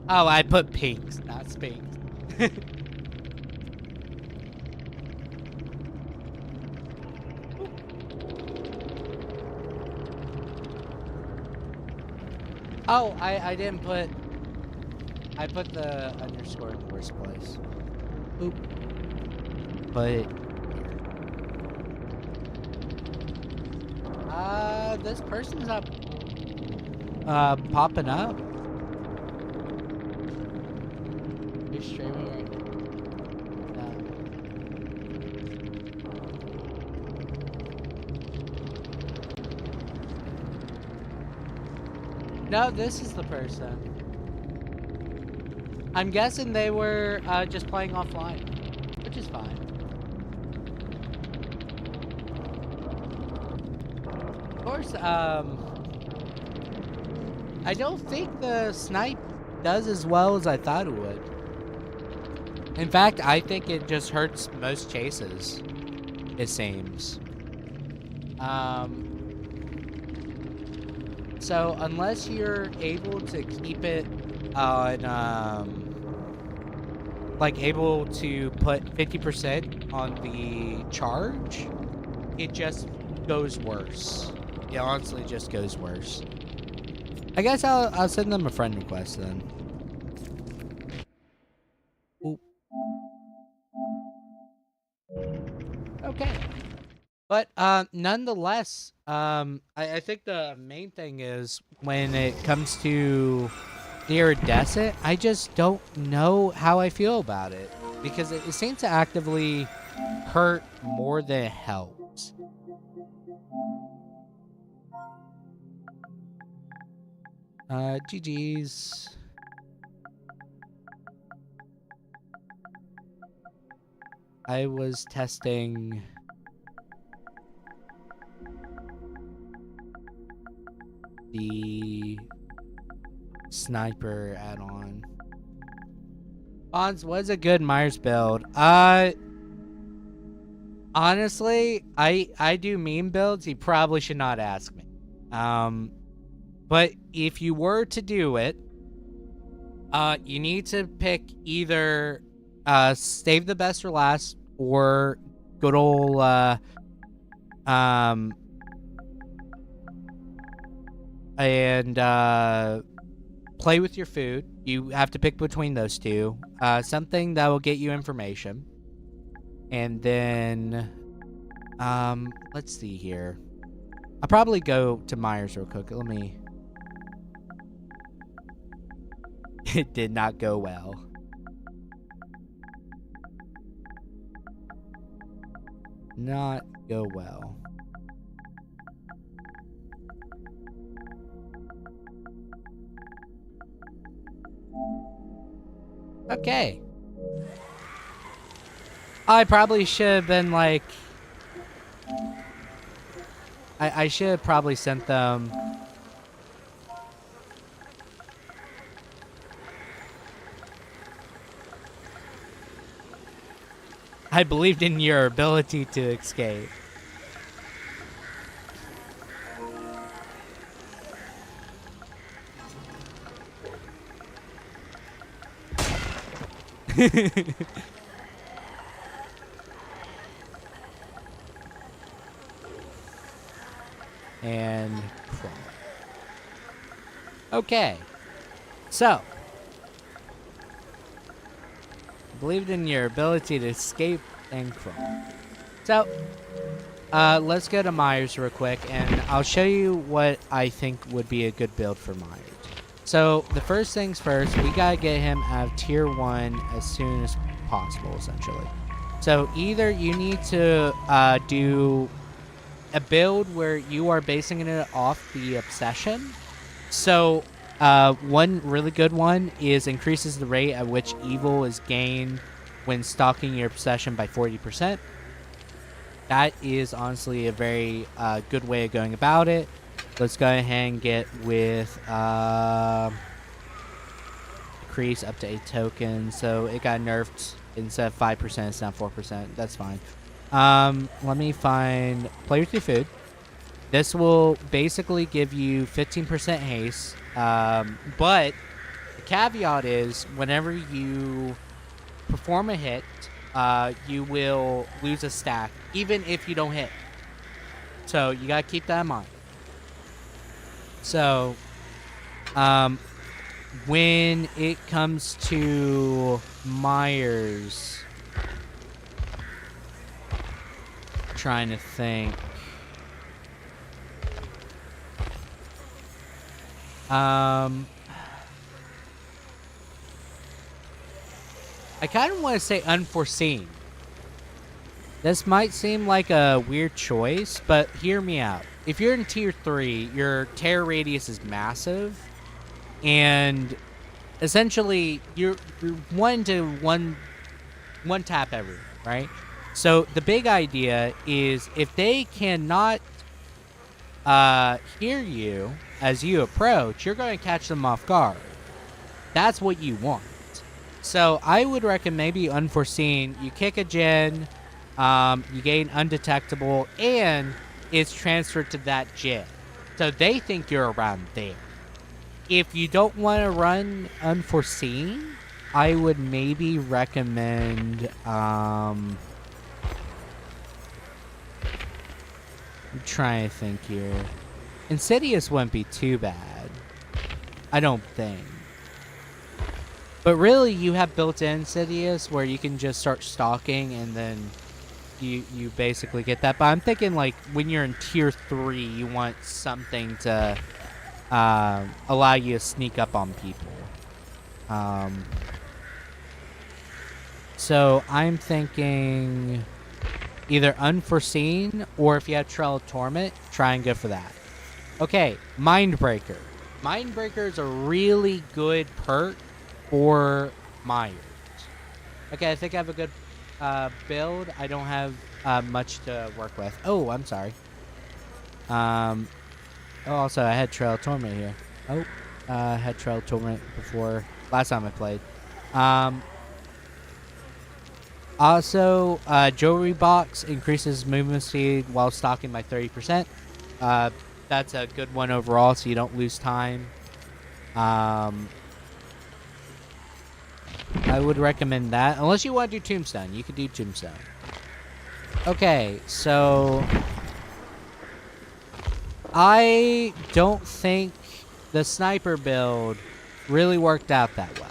A: Oh, I put pinks, not spinks. Oh, I didn't put... I put the underscore in the worst place. Oop. But... this person's not... popping up. You're streaming right now. No, this is the person. I'm guessing they were just playing offline, which is fine. Of course, I don't think the snipe does as well as I thought it would. In fact, I think it just hurts most chases, it seems. So unless you're able to keep it on, like able to put 50% on the charge, it just goes worse. It honestly just goes worse. I guess I'll send them a friend request then. Oop. Okay. But nonetheless, I think the main thing is when it comes to the iridescent, I just don't know how I feel about it. Because it seems to actively hurt more than it helps. GG's. I was testing the sniper add-on. Bonds, what's a good Myers build? Honestly, I do meme builds. You probably should not ask me. But if you were to do it, you need to pick either save the best for last or good old play with your food. You have to pick between those two. Something that will get you information. And then, let's see here. I'll probably go to Myers real quick. Let me... It did not go well. Not go well. Okay. I probably should have been like... I should have probably sent them... I believed in your ability to escape. And crawl. Okay. So. I believed in your ability to escape and crawl. So. Let's go to Myers real quick, and I'll show you what I think would be a good build for Myers. So, the first things first, we gotta get him out of tier 1 as soon as possible, essentially. So, either you need to do a build where you are basing it off the obsession. So, one really good one is increases the rate at which evil is gained when stalking your obsession by 40%. That is honestly a very good way of going about it. Let's go ahead and get with increase up to 8 tokens. So it got nerfed. Instead of 5%, it's now 4%. That's fine. Let me find play with your food. This will basically give you 15% haste. But the caveat is whenever you perform a hit, you will lose a stack, even if you don't hit. So you gotta keep that in mind. So, when it comes to Myers, trying to think. I kind of want to say unforeseen. This might seem like a weird choice, but hear me out. If you're in tier 3, your terror radius is massive, and essentially you're one tap everyone, right? So the big idea is if they cannot hear you as you approach, you're going to catch them off guard. That's what you want. So I would recommend maybe unforeseen. You kick a gen, you gain undetectable, and it's transferred to that gen. So they think you're around there. If you don't want to run unforeseen, I would maybe recommend I'm trying to think here. Insidious wouldn't be too bad, I don't think. But really, you have built-in Insidious where you can just start stalking and then you basically get that. But I'm thinking like when you're in tier 3, you want something to allow you to sneak up on people. So I'm thinking either unforeseen, or if you have Trail of Torment, try and go for that. Okay, Mindbreaker. Mindbreaker is a really good perk for Myers. Okay, I think I have a good build. I don't have much to work with. Oh, I'm sorry. Oh, also, I had Trail of Torment here. Oh, I had Trail of Torment before last time I played. Also, Jewelry Box increases movement speed while stalking by 30%. That's a good one overall, so you don't lose time. I would recommend that. Unless you want to do Tombstone. You could do Tombstone. Okay, so I don't think the sniper build really worked out that well.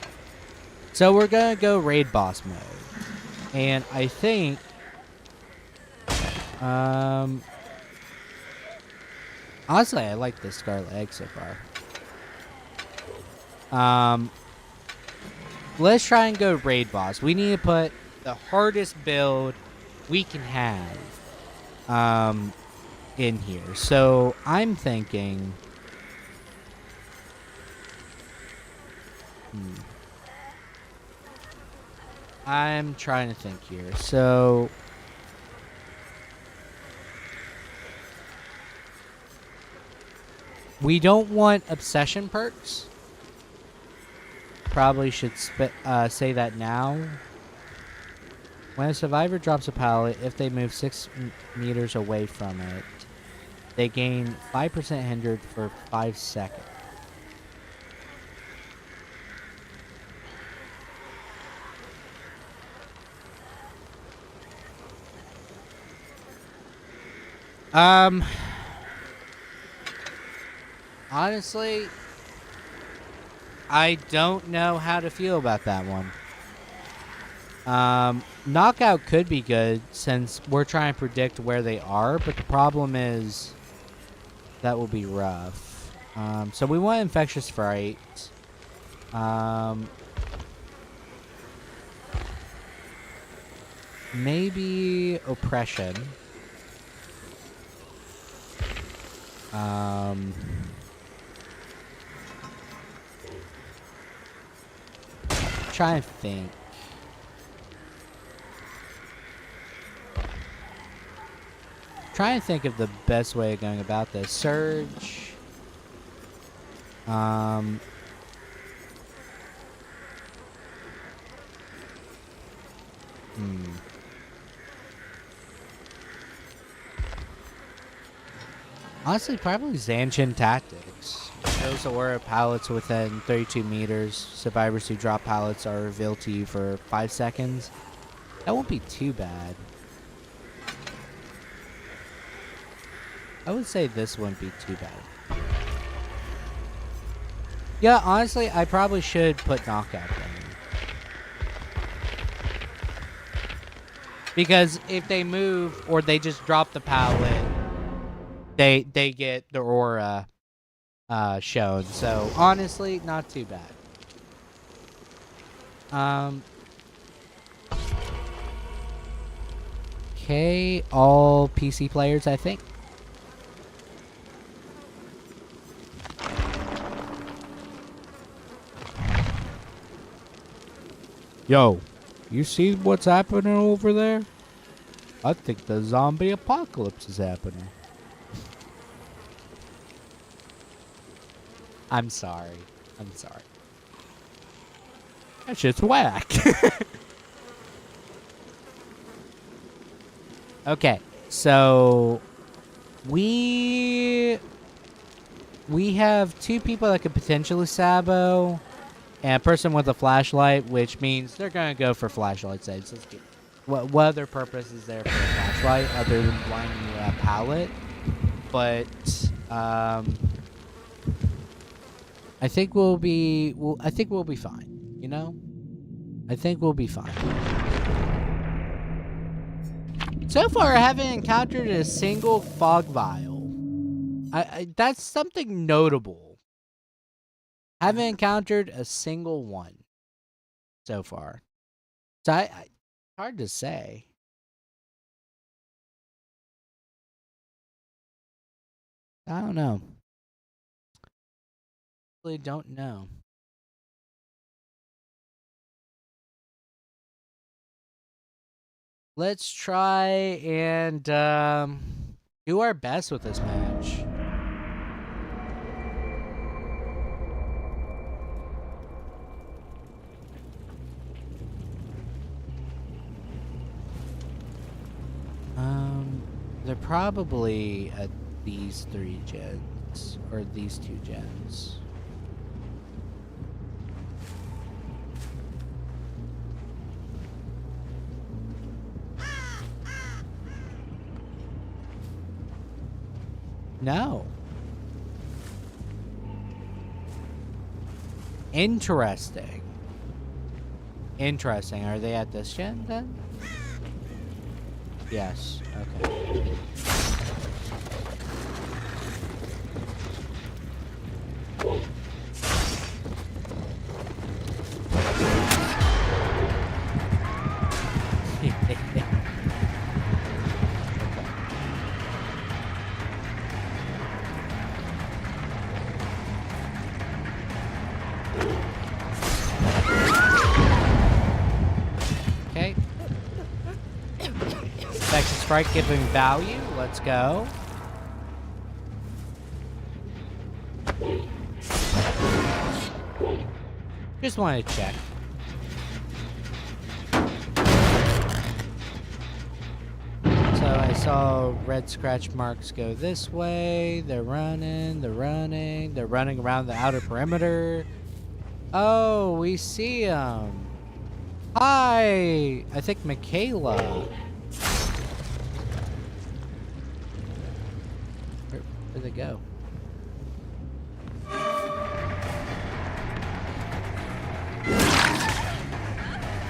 A: So we're going to go raid boss mode. And I think... honestly, I like this Scarlet Egg so far. Let's try and go raid boss. We need to put the hardest build we can have in here. So I'm thinking... I'm trying to think here. So... we don't want obsession perks. Probably should say that now. When a survivor drops a pallet, if they move 6 meters away from it, they gain 5% hindered for 5 seconds. Honestly, I don't know how to feel about that one. Knockout could be good since we're trying to predict where they are, but the problem is that will be rough. So we want Infectious Fright. Maybe Oppression. Try and think. Try and think of the best way of going about this. Surge. Honestly, probably Zanchin Tactics. Those aura pallets within 32 meters. Survivors who drop pallets are revealed to you for 5 seconds. That won't be too bad. I would say this wouldn't be too bad. Yeah, honestly, I probably should put Knockout in. Because if they move or they just drop the pallet, they get the aura shown. So honestly, not too bad. Okay, all PC players, I think. Yo, you see what's happening over there? I think the zombie apocalypse is happening. I'm sorry. I'm sorry. That shit's whack. Okay, so we have 2 people that could potentially sabo, and a person with a flashlight, which means they're gonna go for flashlight saves. Let's get what other purpose is there for a flashlight other than blinding you a pallet? But I think we'll be fine. You know, I think we'll be fine. So far, I haven't encountered a single fog vial. That's something notable. I haven't encountered a single one so far. So hard to say. I don't know. Really don't know. Let's try and do our best with this match. They're probably at these 3 gens, or these 2 gens. No. Interesting. Interesting. Are they at this gen then? Yes. Okay. Okay. Back to strike giving value. Let's go. Just want to check. So I saw red scratch marks go this way. They're running, they're running, they're running around the outer perimeter. Oh, we see them. Hi! I think Michaela. Where'd they go?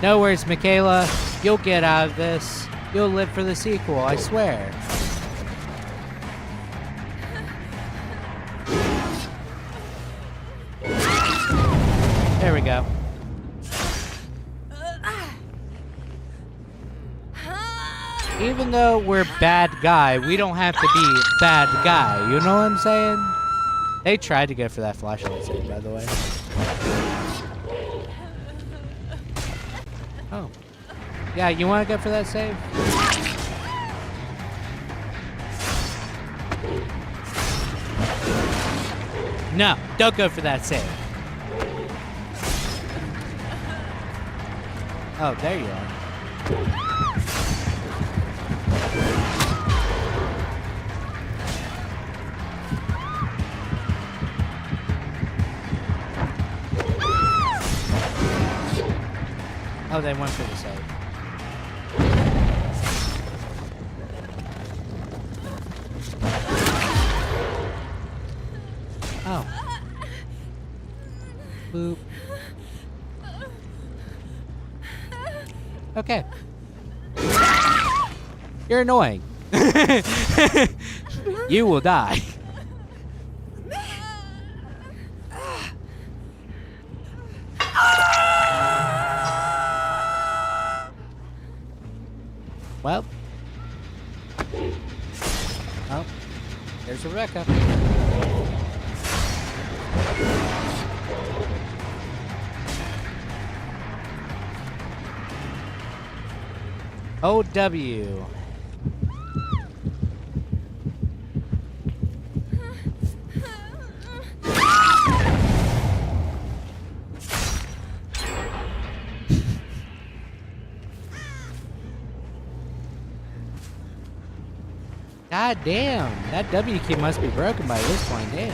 A: No worries, Michaela. You'll get out of this. You'll live for the sequel, I swear. There we go. Even though we're bad guy, we don't have to be bad guy. You know what I'm saying? They tried to go for that flashlight save, by the way. Oh. Yeah, you want to go for that save? No, don't go for that save. Oh, there you are. Oh, they went for the save. Oh. Boop. Okay. You're annoying. You will die. Well. Oh. There's Rebecca. OW. God damn, that W key must be broken by this point, damn.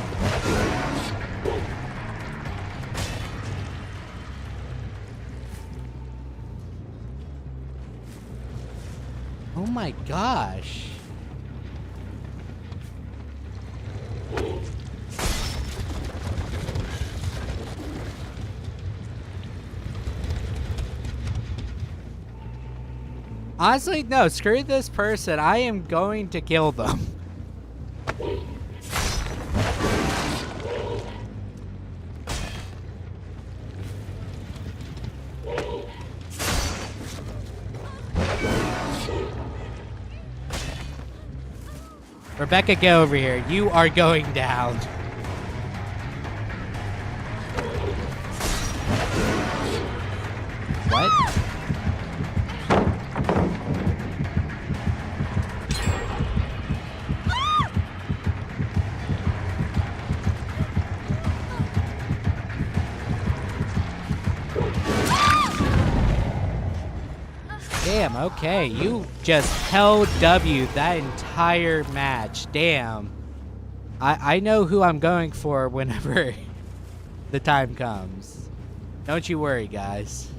A: Oh my gosh. Honestly, no, screw this person. I am going to kill them. Rebecca, go over here. You are going down. What? Damn, okay. You just held W that entire match. Damn. I know who I'm going for whenever the time comes. Don't you worry, guys.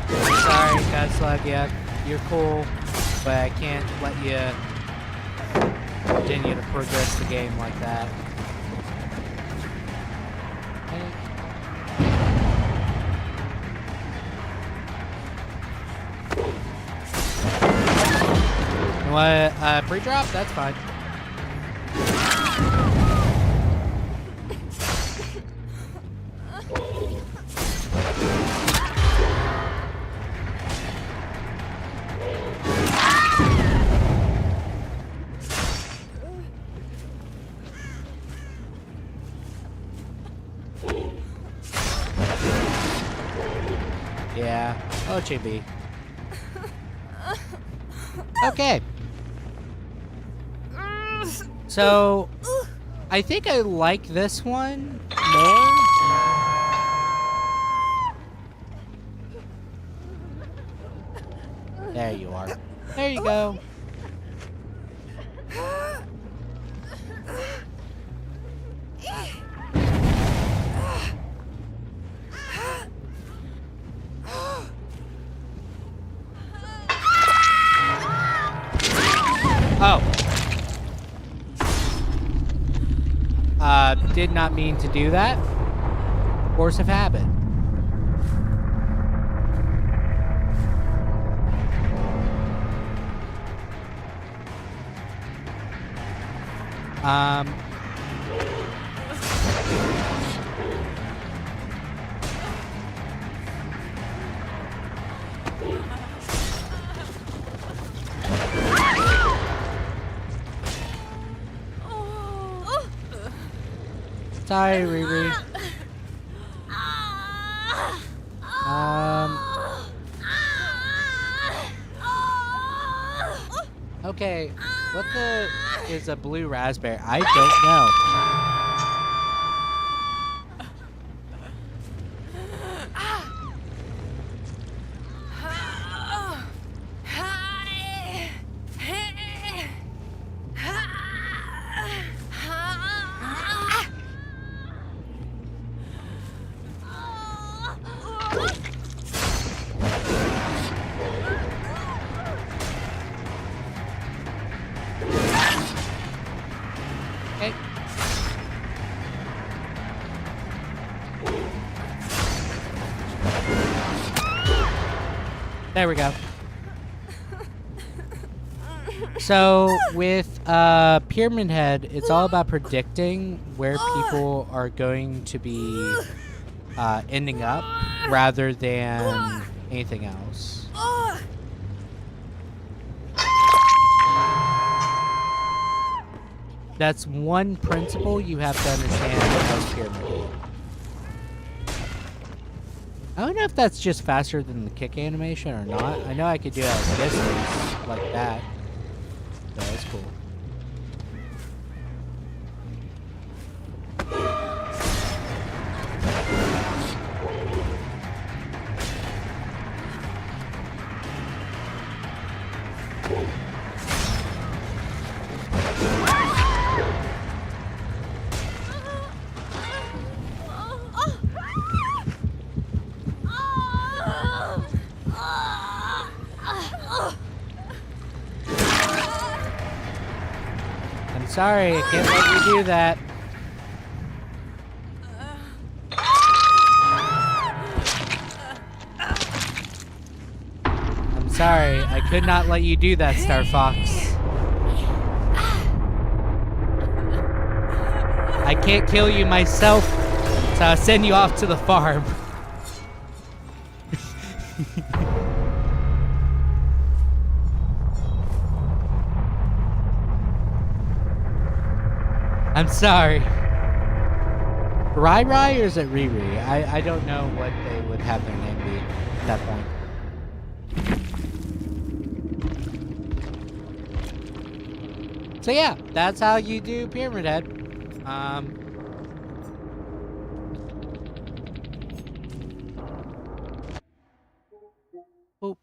A: Sorry, Yeah, Slug, yeah. You're cool, but I can't let you continue to progress the game like that. What? Pre-drop? That's fine. Yeah. OGB. Okay. So, I think I like this one more. There you are. There you go. Oh. Did not mean to do that. Force of habit. Sorry, Riri. Okay, what the is a blue raspberry? I don't know. Okay. There we go. So with Pyramid Head, it's all about predicting where people are going to be ending up rather than anything else. That's one principle you have to understand about Pyramid Head. I don't know if that's just faster than the kick animation or not. I know I could do it at distance like that. So that's cool. Sorry, I can't let you do that. I'm sorry, I could not let you do that, Star Fox. I can't kill you myself, so I'll send you off to the farm. I'm sorry. Rai Rai or is it Riri? I don't know what they would have their name be at that point. So yeah, that's how you do Pyramid Head. Well,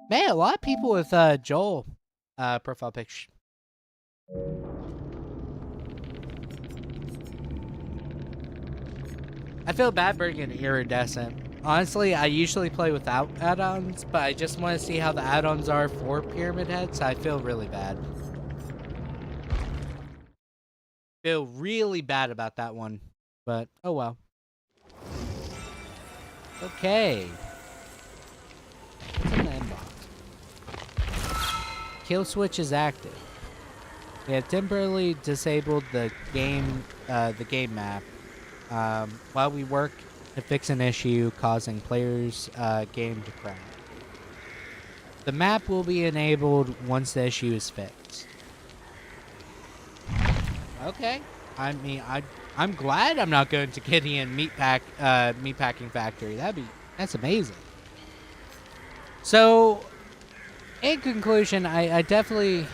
A: man, a lot of people with Joel profile picture. I feel bad bringing iridescent. Honestly, I usually play without add-ons, but I just want to see how the add-ons are for Pyramid Head, so I feel really bad. Feel really bad about that one, but oh well. Okay. What's in the inbox? Kill switch is active. We have temporarily disabled the game map while we work to fix an issue causing players' game to crash. The map will be enabled once the issue is fixed. Okay. I mean, I'm glad I'm not going to Gideon Meatpacking Factory. That's amazing. So, in conclusion, I definitely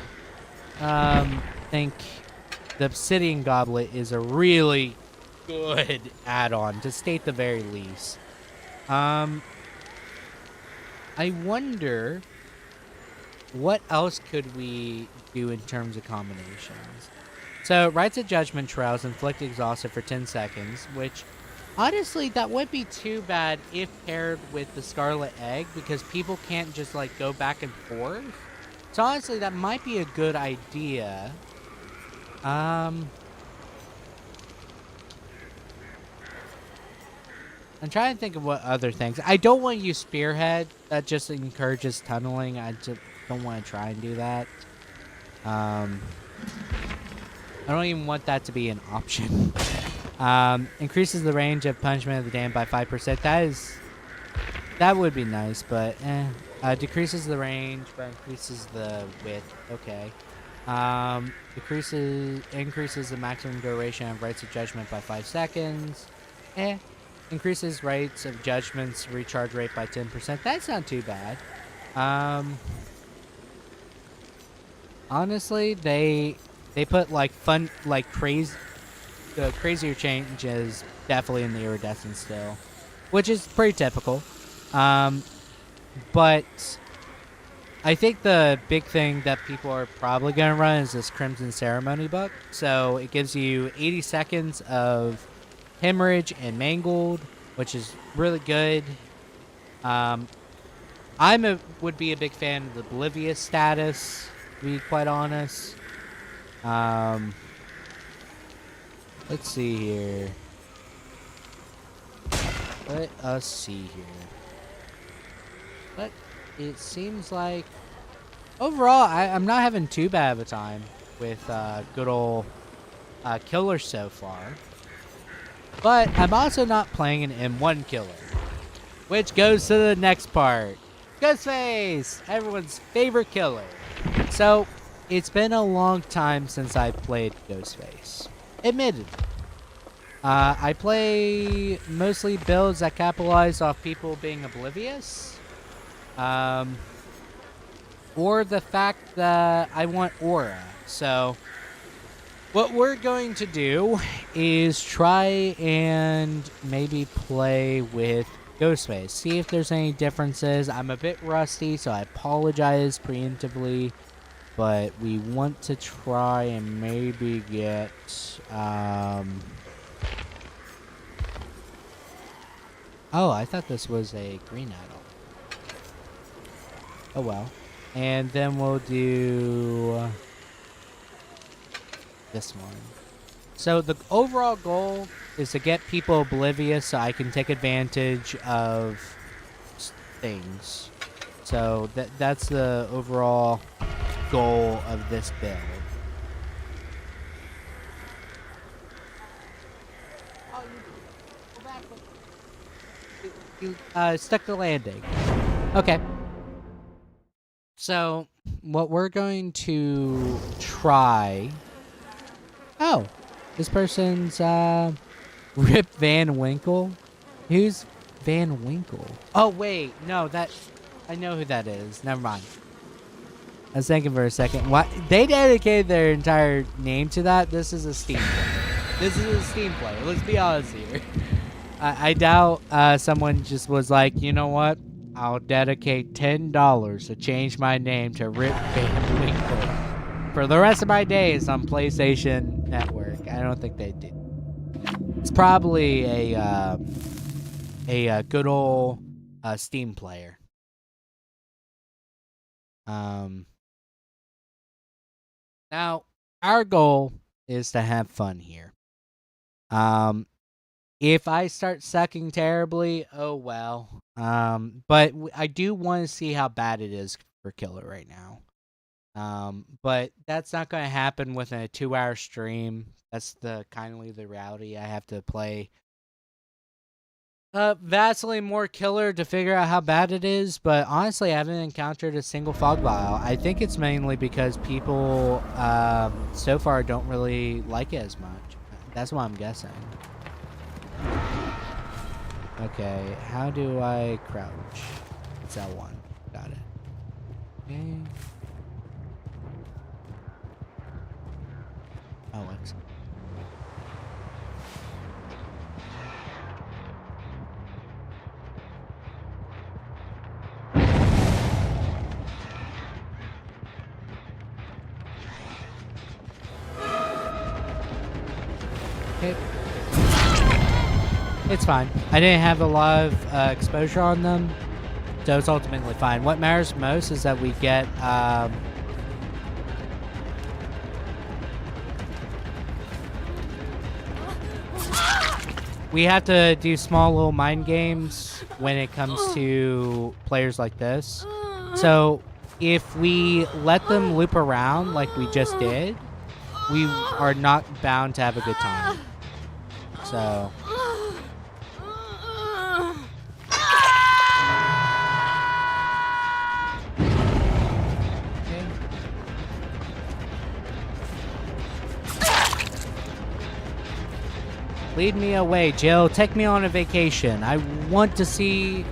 A: think the Obsidian Goblet is a really good add-on, to state the very least. I wonder what else could we do in terms of combinations. So, Rites of Judgment Trials inflict exhausted for 10 seconds, which, honestly, that wouldn't be too bad if paired with the Scarlet Egg, because people can't just, like, go back and forth. So, honestly, that might be a good idea. I'm trying to think of what other things. I don't want to use Spearhead. That just encourages tunneling. I just don't want to try and do that. I don't even want that to be an option. Increases the range of punishment of the dam by 5%. That would be nice, but decreases the range but increases the width. Okay. Increases the maximum duration of Rites of Judgment by 5 seconds. Increases Rites of Judgment's recharge rate by 10%. That's not too bad. Honestly, they put like fun, like the crazier changes definitely in the iridescent still, which is pretty typical. But I think the big thing that people are probably going to run is this Crimson Ceremony book. So it gives you 80 seconds of Hemorrhage and Mangled, which is really good. Would be a big fan of the Oblivious status, to be quite honest. Let's see here. Let us see here. But it seems like overall, I'm not having too bad of a time with good old killer so far. But I'm also not playing an M1 killer, which goes to the next part. Ghostface! Everyone's favorite killer. So, it's been a long time since I played Ghostface. Admittedly. I play mostly builds that capitalize off people being oblivious. Or the fact that I want aura. So, what we're going to do is try and maybe play with Ghostface. See if there's any differences. I'm a bit rusty, so I apologize preemptively. But we want to try and maybe get... Oh, I thought this was a green idol. Oh well. And then we'll do this one. So the overall goal is to get people oblivious so I can take advantage of things. So that's the overall goal of this build. Oh, you go back. You stuck the landing. Okay. So, what we're going to try... Oh, this person's Rip Van Winkle. Who's Van Winkle? Oh, wait. No, I know who that is. Never mind. I was thinking for a second. What? They dedicated their entire name to that? This is a Steam player. This is a Steam player. Let's be honest here. I doubt someone just was like, you know what? I'll dedicate $10 to change my name to Rip Van Winkle for the rest of my days on PlayStation Network. I don't think they did. It's probably a a good old Steam player. Now our goal is to have fun here. If I start sucking terribly, oh well. But I do want to see how bad it is for Killer right now. But that's not going to happen within a 2-hour stream. That's the reality. I have to play vastly more Killer to figure out how bad it is. But honestly, I haven't encountered a single fog vial. I think it's mainly because people so far don't really like it as much. That's what I'm guessing. Okay, how do I crouch? It's L1. Got it. Okay. Oh, excellent. Okay. It's fine. I didn't have a lot of exposure on them, so it's ultimately fine. What matters most is that we get we have to do small little mind games when it comes to players like this. So if we let them loop around like we just did, we are not bound to have a good time. So lead me away, Jill. Take me on a vacation. I want to see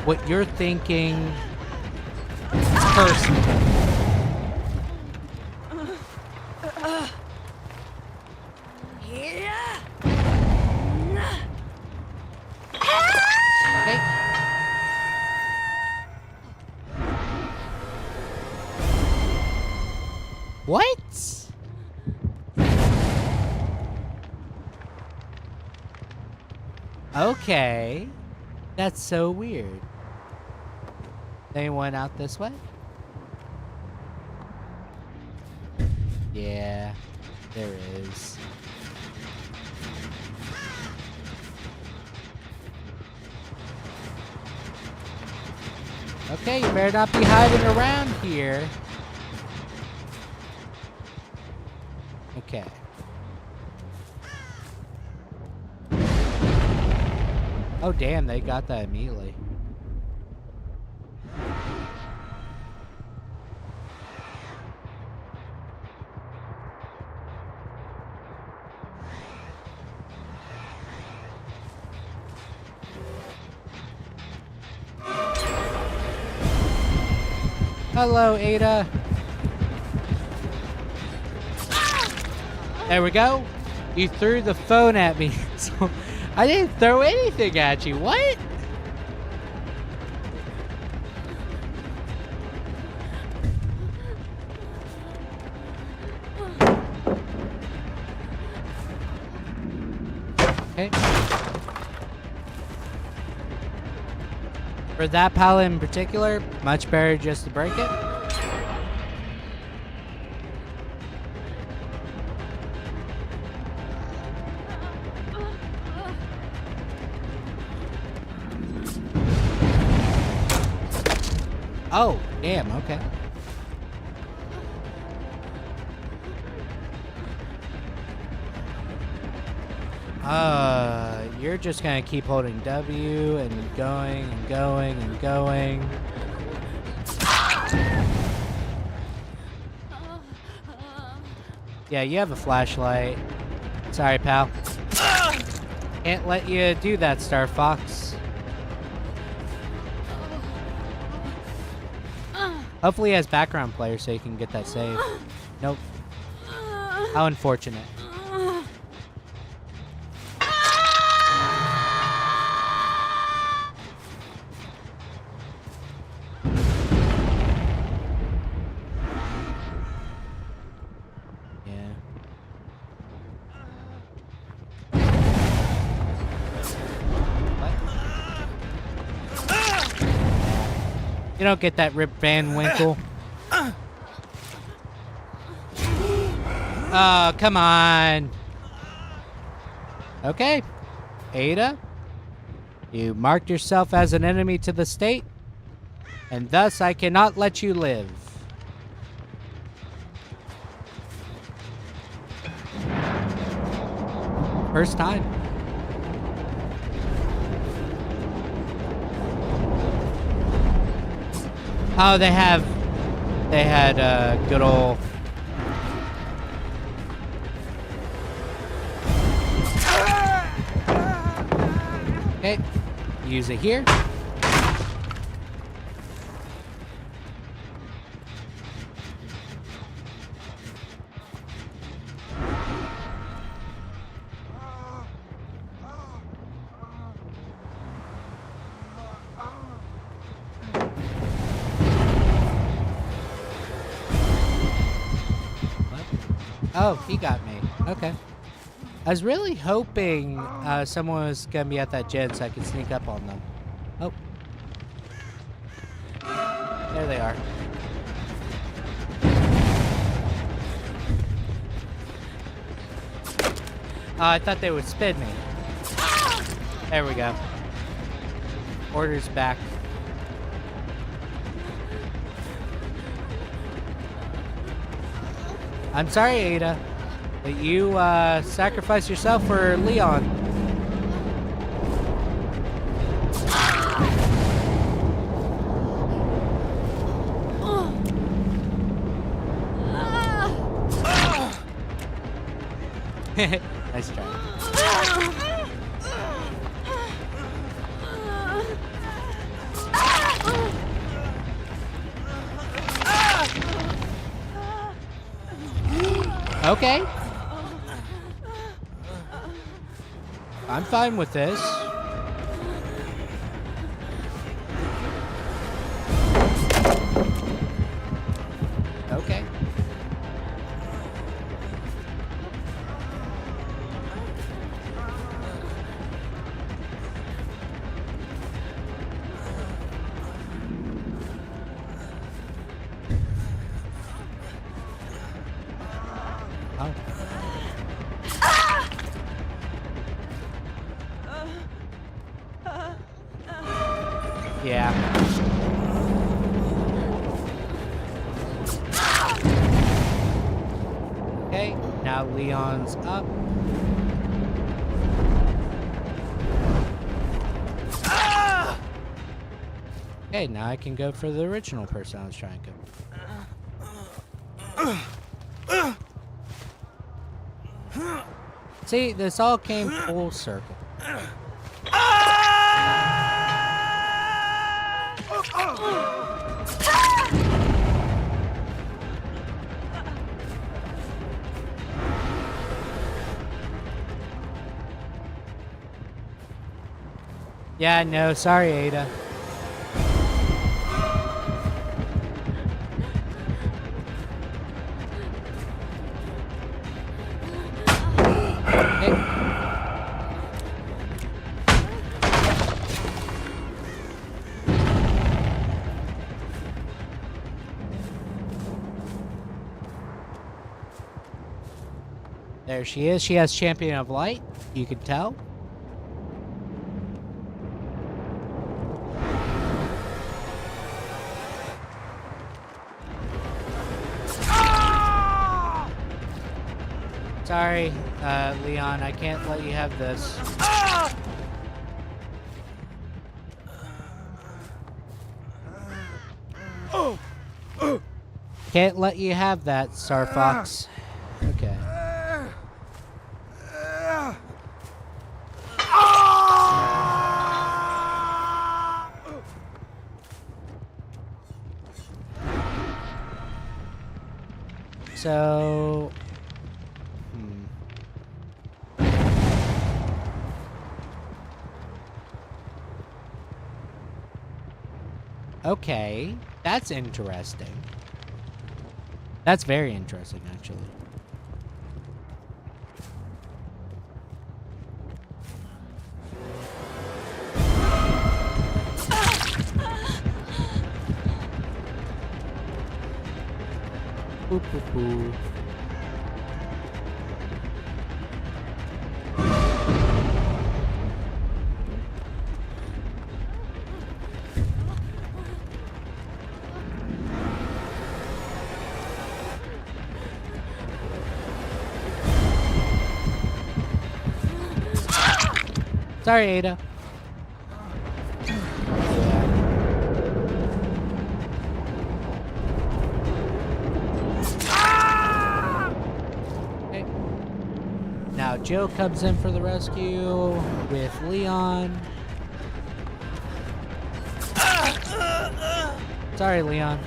A: what you're thinking personally. Okay. What? Okay. That's so weird. Anyone out this way? Yeah, there is. Okay, you better not be hiding around here. Okay. Oh, damn, they got that immediately. Hello, Ada. There we go. You threw the phone at me. So I didn't throw anything at you. What? Okay. For that pallet in particular, much better just to break it. Oh, damn, okay. You're just gonna keep holding W and going and going and going. Yeah, you have a flashlight. Sorry, pal. Can't let you do that, Star Fox. Hopefully he has background players so you can get that save. Nope. How unfortunate. You don't get that, Rip Van Winkle. Oh, come on. Okay. Ada, you marked yourself as an enemy to the state, and thus I cannot let you live. First time. Oh, they had good old. Okay, use it here. Oh, he got me. Okay. I was really hoping someone was going to be at that gen so I could sneak up on them. Oh. There they are. Oh, I thought they would spin me. There we go. Order's back. I'm sorry, Ada, that you sacrificed yourself for Leon. Nice try. Okay. I'm fine with this. Okay. Oh. Yeah. Okay, now Leon's up. Okay, now I can go for the original person I was trying to go. See, this all came full circle. Yeah, no, sorry, Ada. There she is. She has Champion of Light. You can tell. Sorry, Leon. I can't let you have this. Can't let you have that, Star Fox. Okay. So... Okay, that's interesting. That's very interesting, actually. Boop, boop, boop. Sorry, Ada. Okay. Now Joe comes in for the rescue with Leon. Sorry, Leon.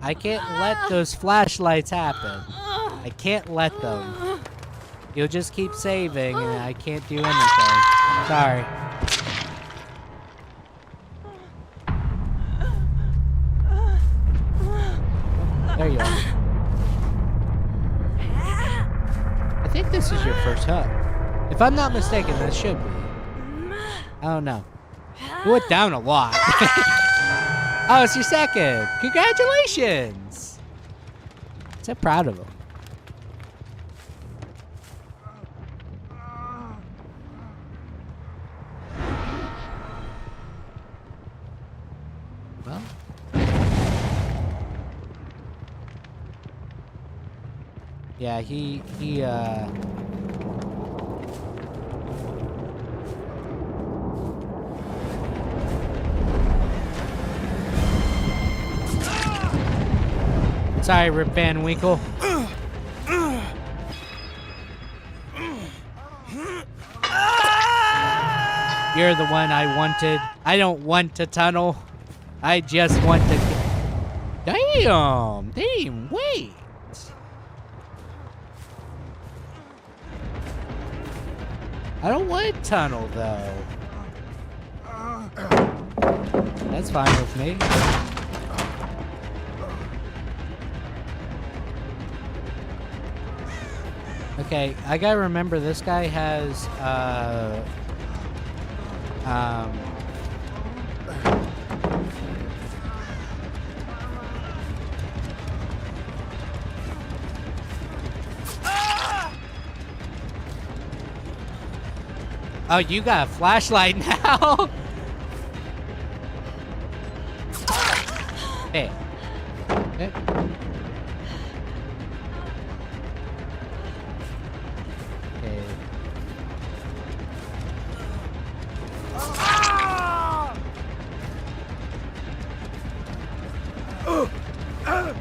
A: I can't let those flashlights happen. I can't let them. You'll just keep saving and I can't do anything. Sorry. There you are. I think this is your first hug. If I'm not mistaken, this should be. I don't know. You went down a lot. Oh, it's your second. Congratulations. So proud of him. Well. Yeah, he Sorry, Rip Van Winkle. You're the one I wanted. I don't want to tunnel. I just want to... Damn! Damn, wait! I don't want to tunnel, though. That's fine with me. Okay, I gotta remember this guy has, Oh, you got a flashlight now? Hey. Okay.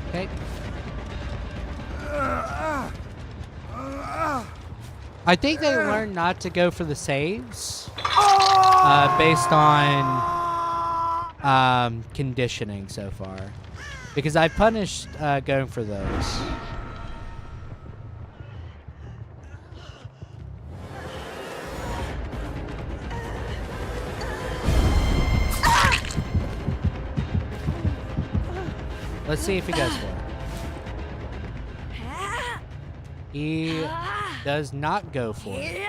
A: Okay. I think they learned not to go for the saves based on conditioning so far. Because I punished going for those. Let's see if he goes for it. He does not go for it.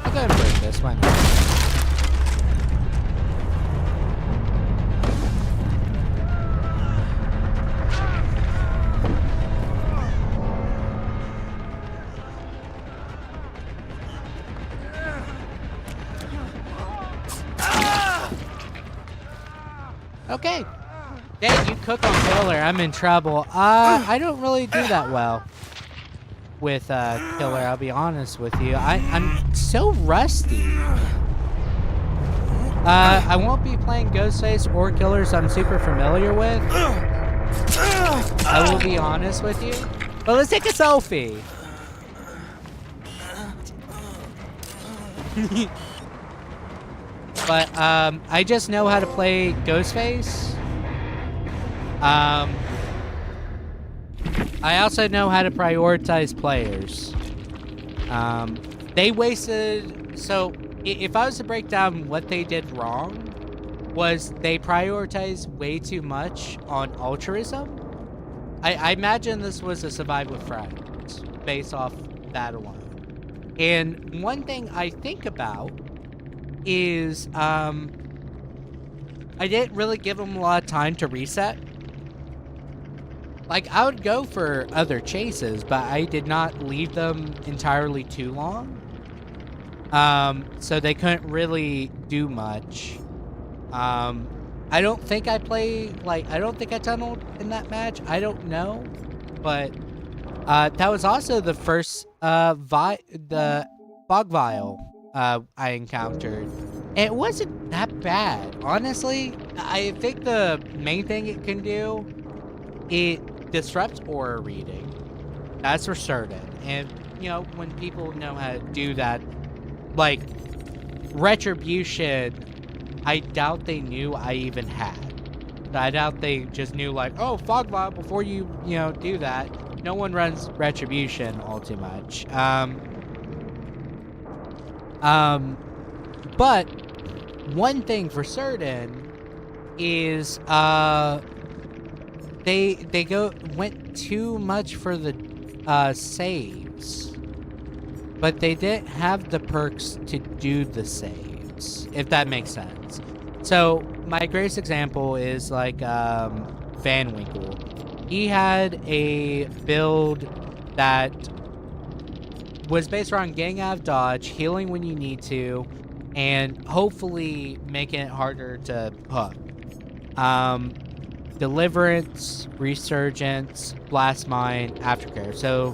A: I'll go and break this one. Okay. Dang, you cook on Killer. I'm in trouble. I don't really do that well with Killer, I'll be honest with you. I'm so rusty. I won't be playing Ghostface or Killers I'm super familiar with. I will be honest with you. But let's take a selfie. But I just know how to play Ghostface. I also know how to prioritize players. They wasted... So, if I was to break down what they did wrong, was they prioritized way too much on altruism. I imagine this was a survive with friends based off that alone. And one thing I think about is I didn't really give them a lot of time to reset. Like, I would go for other chases, but I did not leave them entirely too long. So they couldn't really do much. I don't think I don't think I tunneled in that match. I don't know. But that was also the first the fog vial I encountered. And it wasn't that bad. Honestly, I think the main thing it can do, it disrupts aura reading. That's for certain. And, you know, when people know how to do that, like, retribution, I doubt they knew I even had. I doubt they just knew, like, oh, fog vial, before you know, do that. No one runs retribution all too much. But one thing for certain is they went too much for the saves, but they didn't have the perks to do the saves, if that makes sense. So my greatest example is like Van Winkle. He had a build that was based around getting out of dodge, healing when you need to, and hopefully making it harder to hook. Deliverance, Resurgence, Blast Mine, Aftercare. So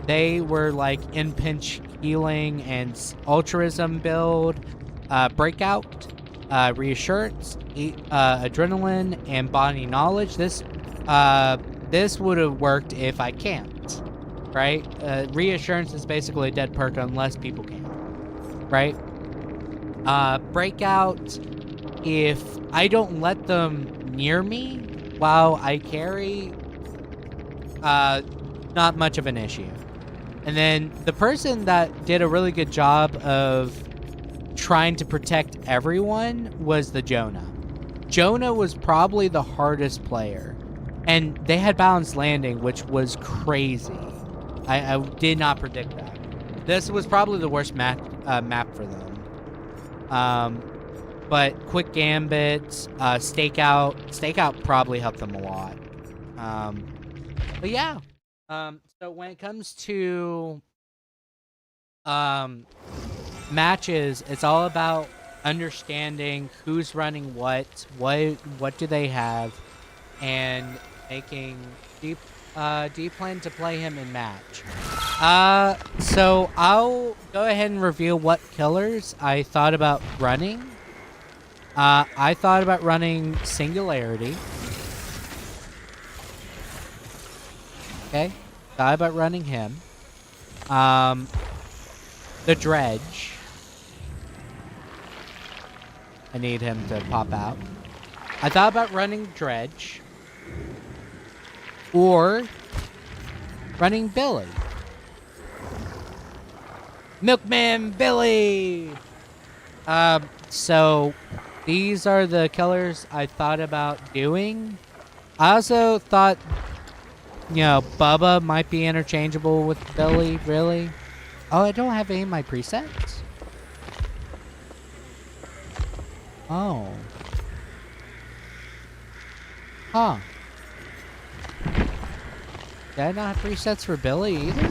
A: they were like in pinch healing and altruism build, Breakout, Reassurance, Adrenaline, and Body Knowledge. This would have worked if I camped, right? Reassurance is basically a dead perk unless people camp, right? Breakout, if I don't let them near me while I carry, not much of an issue. And then the person that did a really good job of trying to protect everyone was the Jonah. Jonah was probably the hardest player. And they had balanced landing, which was crazy. I did not predict that. This was probably the worst map for them. But quick gambits, stakeout probably helped them a lot. But yeah. So when it comes to matches, it's all about understanding who's running what do they have, and making do you plan to play him in match? So I'll go ahead and reveal what killers I thought about running. I thought about running Singularity. Okay, thought about running him. The Dredge. I need him to pop out. I thought about running Dredge. Or running Billy. Milkman Billy! So these are the killers I thought about doing. I also thought, you know, Bubba might be interchangeable with Billy, really. Oh, I don't have any of my presets? Oh. Huh. Did I not have presets for Billy either?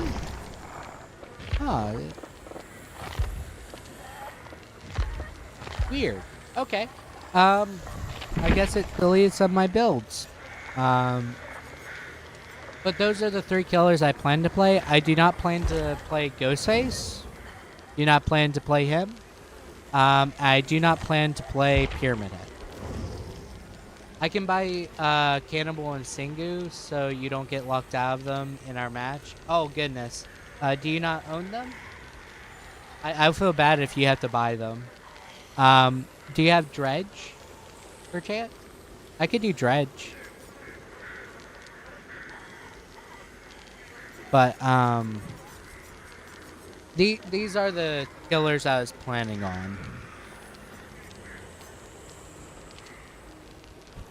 A: Huh. Weird. Okay. I guess it deleted some of my builds. But those are the 3 killers I plan to play. I do not plan to play Ghostface. Do not plan to play him. I do not plan to play Pyramid Head. I can buy Cannibal and Singu, so you don't get locked out of them in our match. Oh, goodness. Do you not own them? I feel bad if you have to buy them. Do you have Dredge, per chance? I could do Dredge. But, these are the killers I was planning on.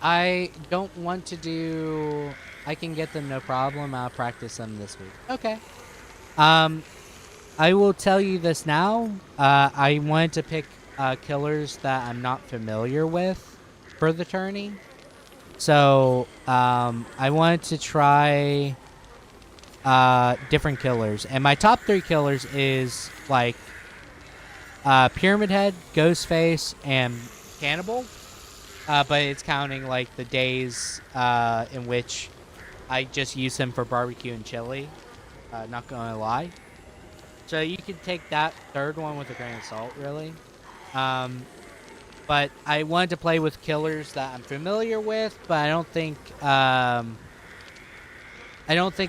A: I don't want to do. I can get them, no problem. I'll practice them this week. Okay. Um, I will tell you this now. I wanted to pick killers that I'm not familiar with for the tourney. So I wanted to try different killers, and my top 3 killers is like Pyramid Head, Ghostface, and Cannibal. But it's counting like the days in which I just use him for barbecue and chili. Not gonna lie. So you could take that third one with a grain of salt, really. Um, but I wanted to play with killers that I'm familiar with, but I don't think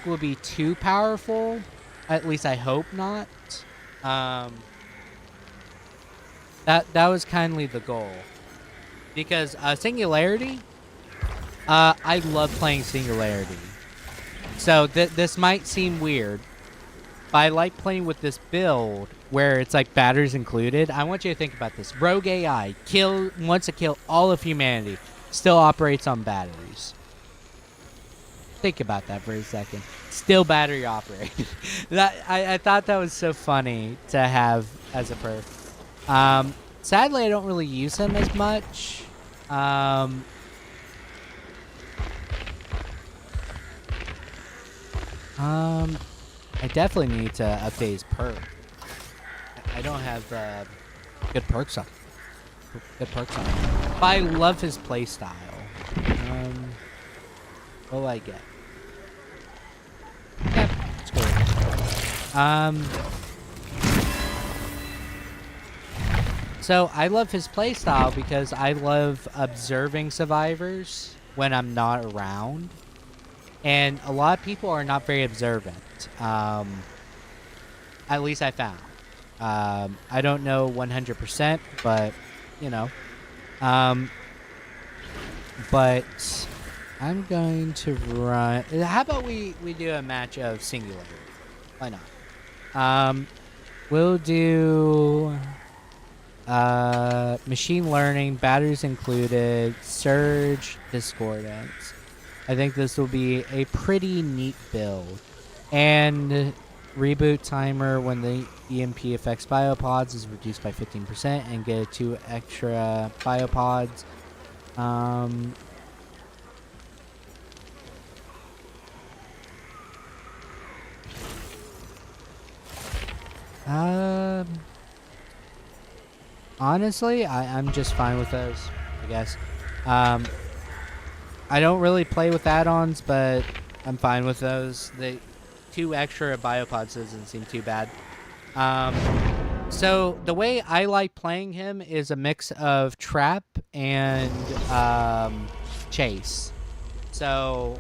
A: will be too powerful. At least I hope not. Um, that was kindly the goal. Because Singularity, I love playing Singularity. So this might seem weird, but I like playing with this build where it's like batteries included. I want you to think about this. Rogue AI wants to kill all of humanity, still operates on batteries. Think about that for a second. Still battery operated. I thought that was so funny to have as a perk. Sadly, I don't really use him as much. I definitely need to update his perk. I don't have good perks on. Good perks on. But I love his playstyle. What do I get? Yep, it's cool. So I love his playstyle because I love observing survivors when I'm not around. And a lot of people are not very observant. At least I found. I don't know 100%, but, you know. But I'm going to run. How about we do a match of Singularity? Why not? We'll do machine learning, batteries included, surge, discordance. I think this will be a pretty neat build. And reboot timer when the EMP affects biopods is reduced by 15% and get 2 extra biopods. Honestly, I'm just fine with those, I guess. I don't really play with add-ons, but I'm fine with those. The 2 extra biopods doesn't seem too bad. So the way I like playing him is a mix of trap and chase. So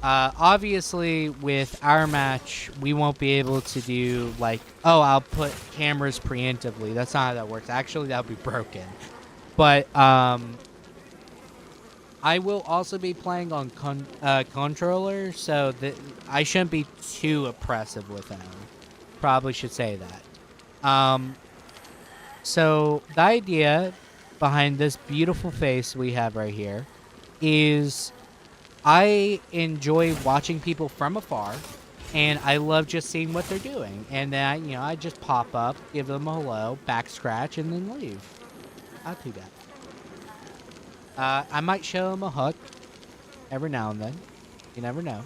A: obviously with our match, we won't be able to do like, oh, I'll put cameras preemptively. That's not how that works. Actually, that would be broken. But I will also be playing on controller, so that I shouldn't be too oppressive with him. Probably should say that. So the idea behind this beautiful face we have right here is I enjoy watching people from afar, and I love just seeing what they're doing. And then I just pop up, give them a hello, back scratch, and then leave. Not too bad. I might show them a hook every now and then. You never know.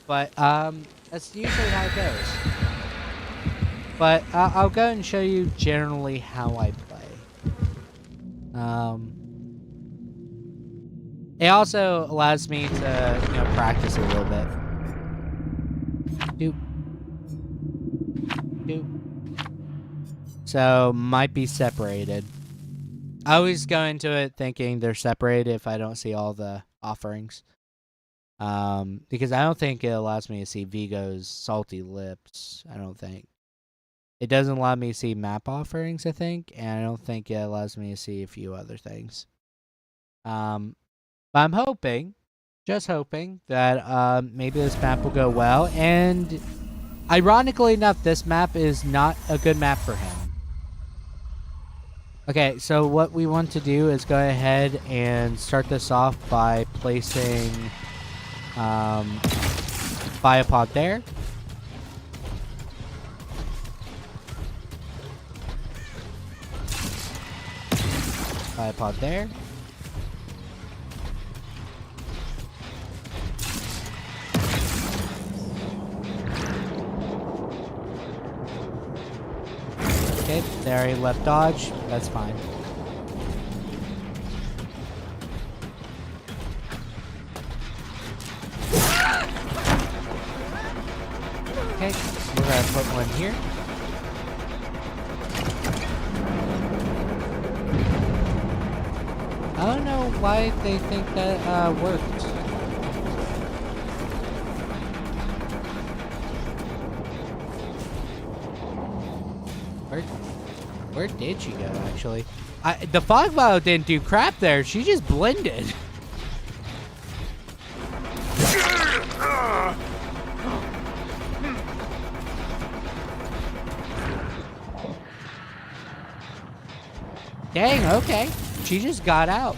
A: But that's usually how it goes. But I'll go and show you generally how I play. It also allows me to practice a little bit. Doop. Doop. So might be separated. I always go into it thinking they're separated if I don't see all the offerings. Because I don't think it allows me to see Vigo's salty lips. I don't think. It doesn't allow me to see map offerings, I think, and I don't think it allows me to see a few other things. But I'm hoping, just hoping, that maybe this map will go well. And ironically enough, this map is not a good map for him. Okay, so what we want to do is go ahead and start this off by placing biopod there. Biopod there. Okay, they already left dodge. That's fine. Okay, we're gonna put one here. I don't know why they think that worked. Where did she go, actually? The fog vial didn't do crap there. She just blended. Dang, okay. She just got out.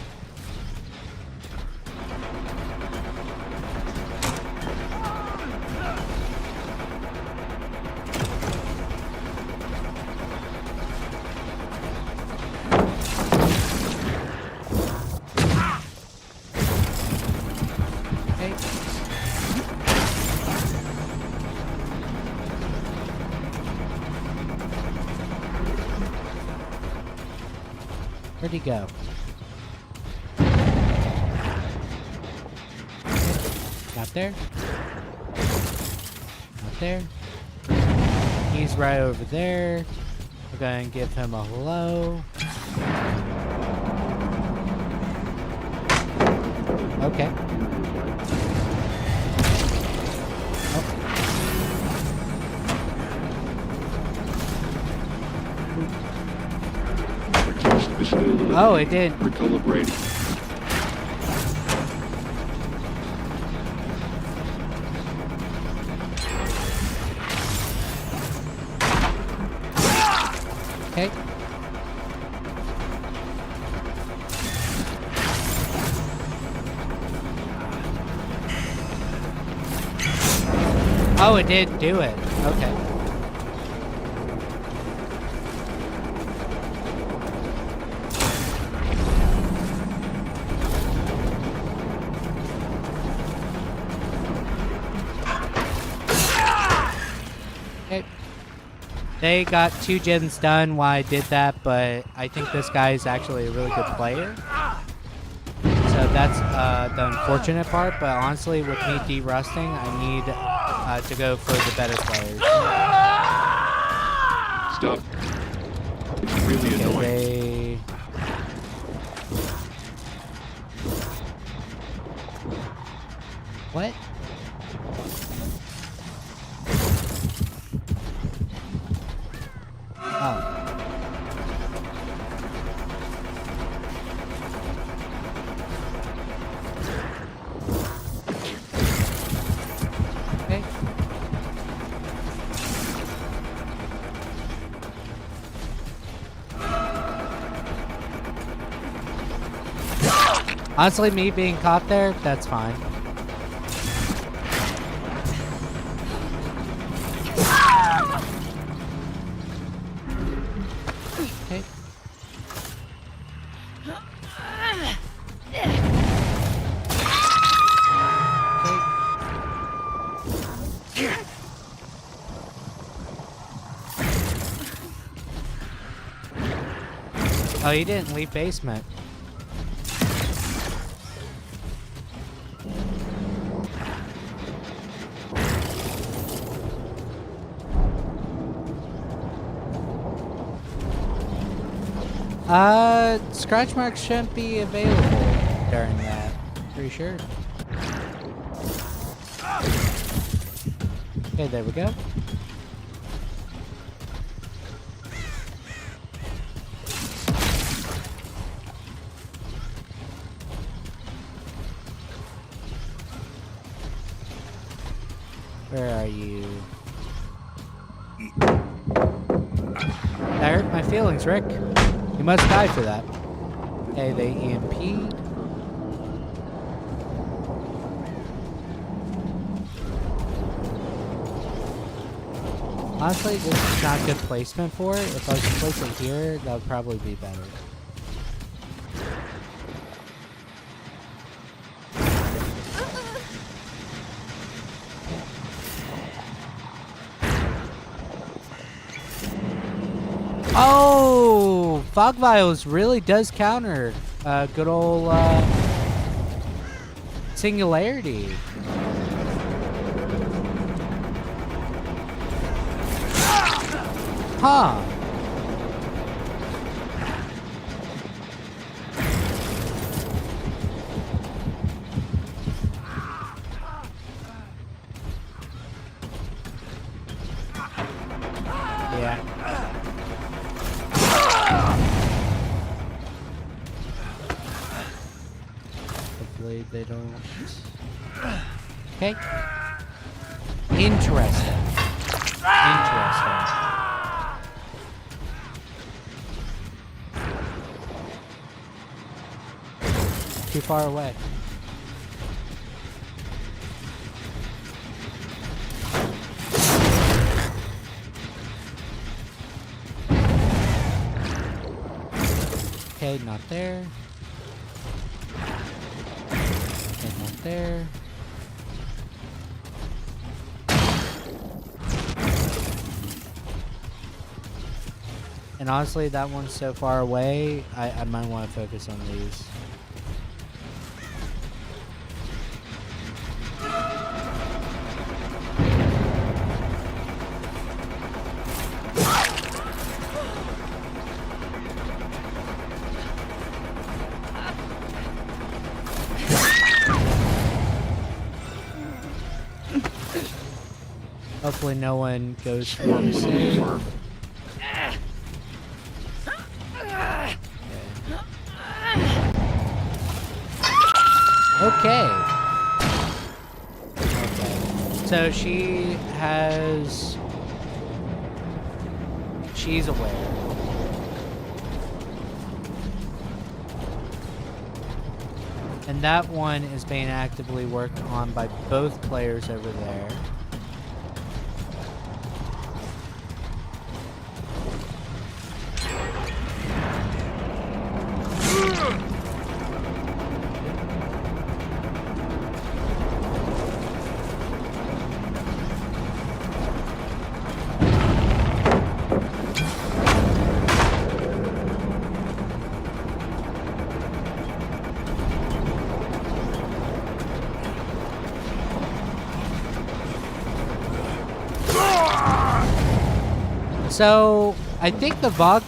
A: Where'd he go? Not there. Not there. He's right over there. We're going to give him a hello. Okay. Oh, it did.
B: Recalibrating.
A: Okay. Oh, it did do it. Okay. They got 2 gens done while I did that, but I think this guy is actually a really good player. So that's the unfortunate part, but honestly, with me de-rusting, I need to go for the better players.
B: Stop. It's really annoying.
A: What? Oh. Okay. Honestly, me being caught there, that's fine. Okay. Oh, you didn't leave basement. Scratch marks shouldn't be available during that. Pretty sure. Okay, there we go. Where are you? That hurt my feelings, Rick. You must die for that. Okay, they EMP'd. Honestly, this is not good placement for it. If I was to place it here, that would probably be better. Oh, fog vials really does counter good old singularity. Huh. Yeah. Hopefully they don't. Okay. Interesting. Interesting. Too far away. Okay, not there. Okay, not there. And honestly, that one's so far away, I might want to focus on these. Hopefully no one goes for the save. Okay. So she's aware. And that one is being actively worked on by both players over there. So, I think the fog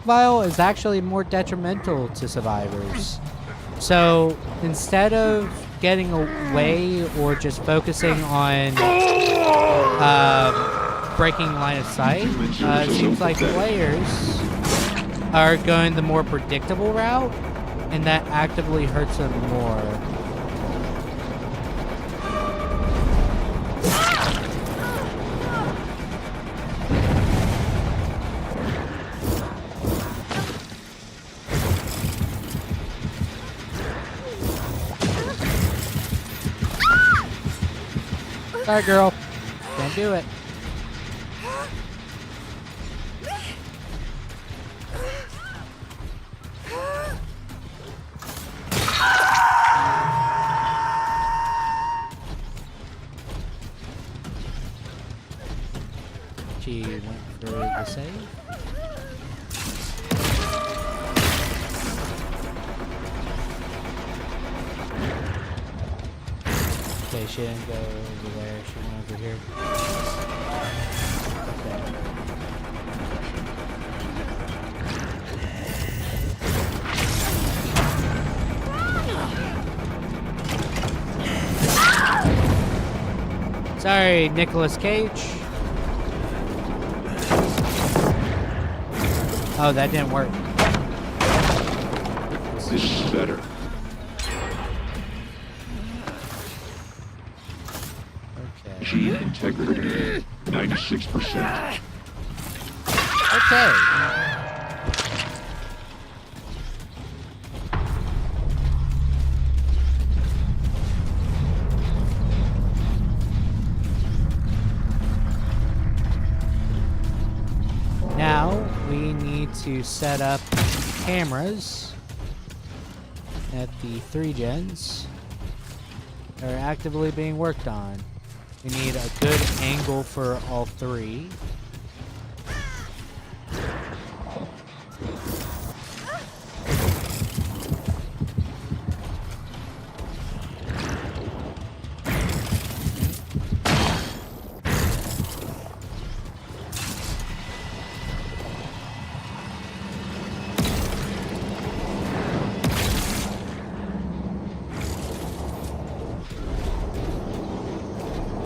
A: vial is actually more detrimental to survivors. So, instead of getting away or just focusing on breaking line of sight, it seems like players are going the more predictable route, and that actively hurts them more. Sorry, girl. Can't do it. She went for the save. Okay, she didn't go over there. She went over here. Okay. Sorry, Nicolas Cage. Oh, that didn't work.
B: This is better. Gene integrity, 96%.
A: Okay. to set up cameras at the 3 gens. They're actively being worked on. We need a good angle for all 3.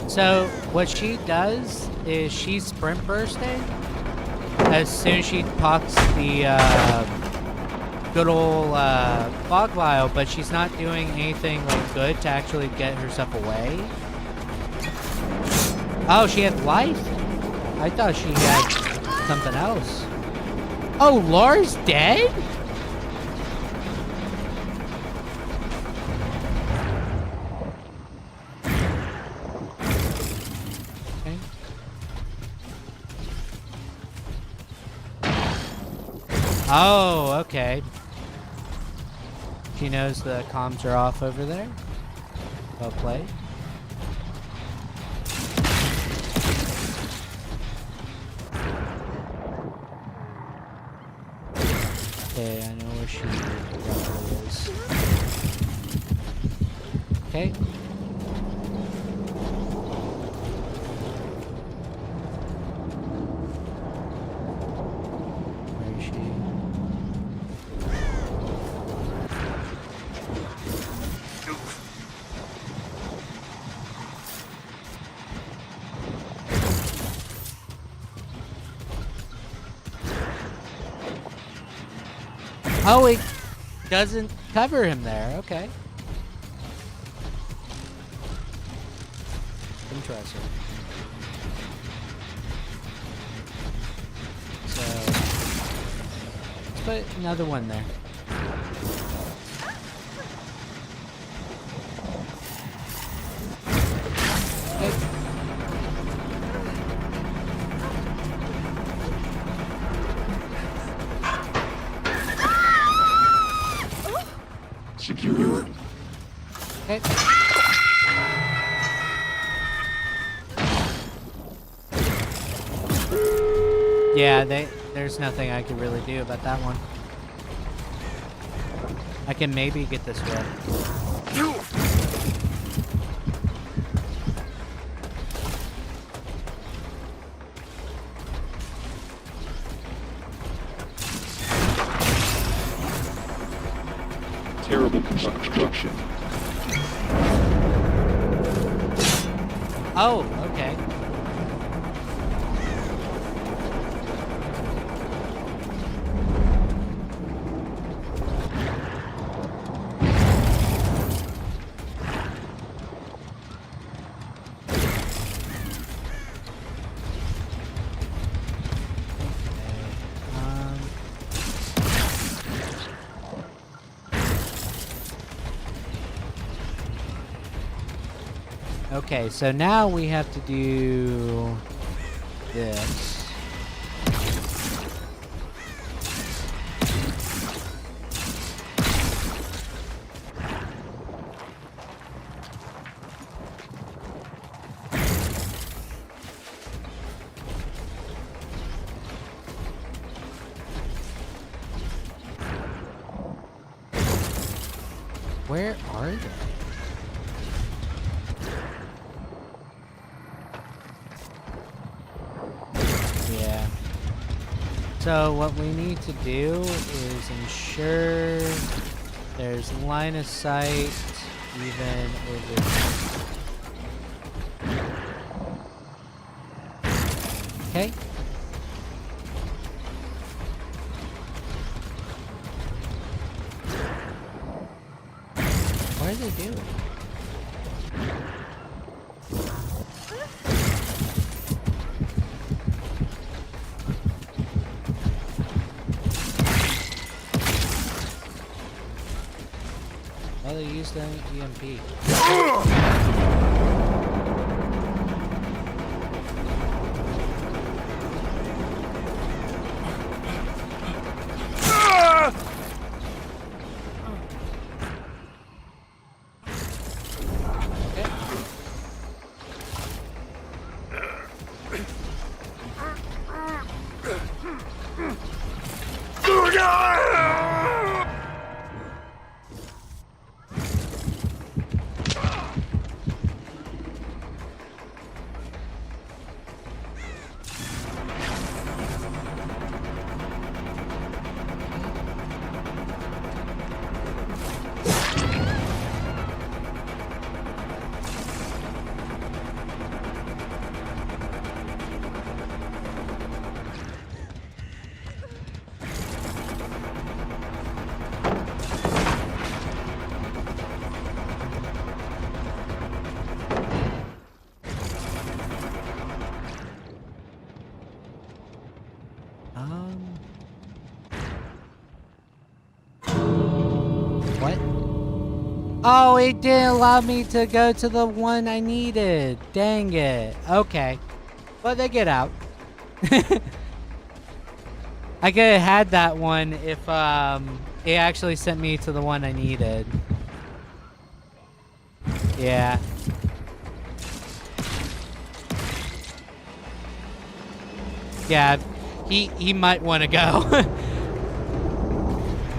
A: So what she does is she's sprint bursting as soon as she pops the good old fog vial, but she's not doing anything like good to actually get herself away. Oh, she had life? I thought she had something else. Oh, Laura's dead? Oh, okay. She knows the comms are off over there. Well played. Okay, I know where she is. Okay. Oh, it doesn't cover him there. Okay. Interesting. So, let's put another one there. Okay.
B: Secured.
A: Okay. Yeah, there's nothing I can really do about that one. I can maybe get this way.
B: Terrible construction.
A: Oh, okay. Okay, so now we have to do this. Where are they? So what we need to do is ensure there's line of sight even over here. Okay. What are they doing? Oh, they used an EMP. Oh, it didn't allow me to go to the one I needed. Dang it. Okay. Well, they get out. I could have had that one if it actually sent me to the one I needed. Yeah. Yeah, he might want to go.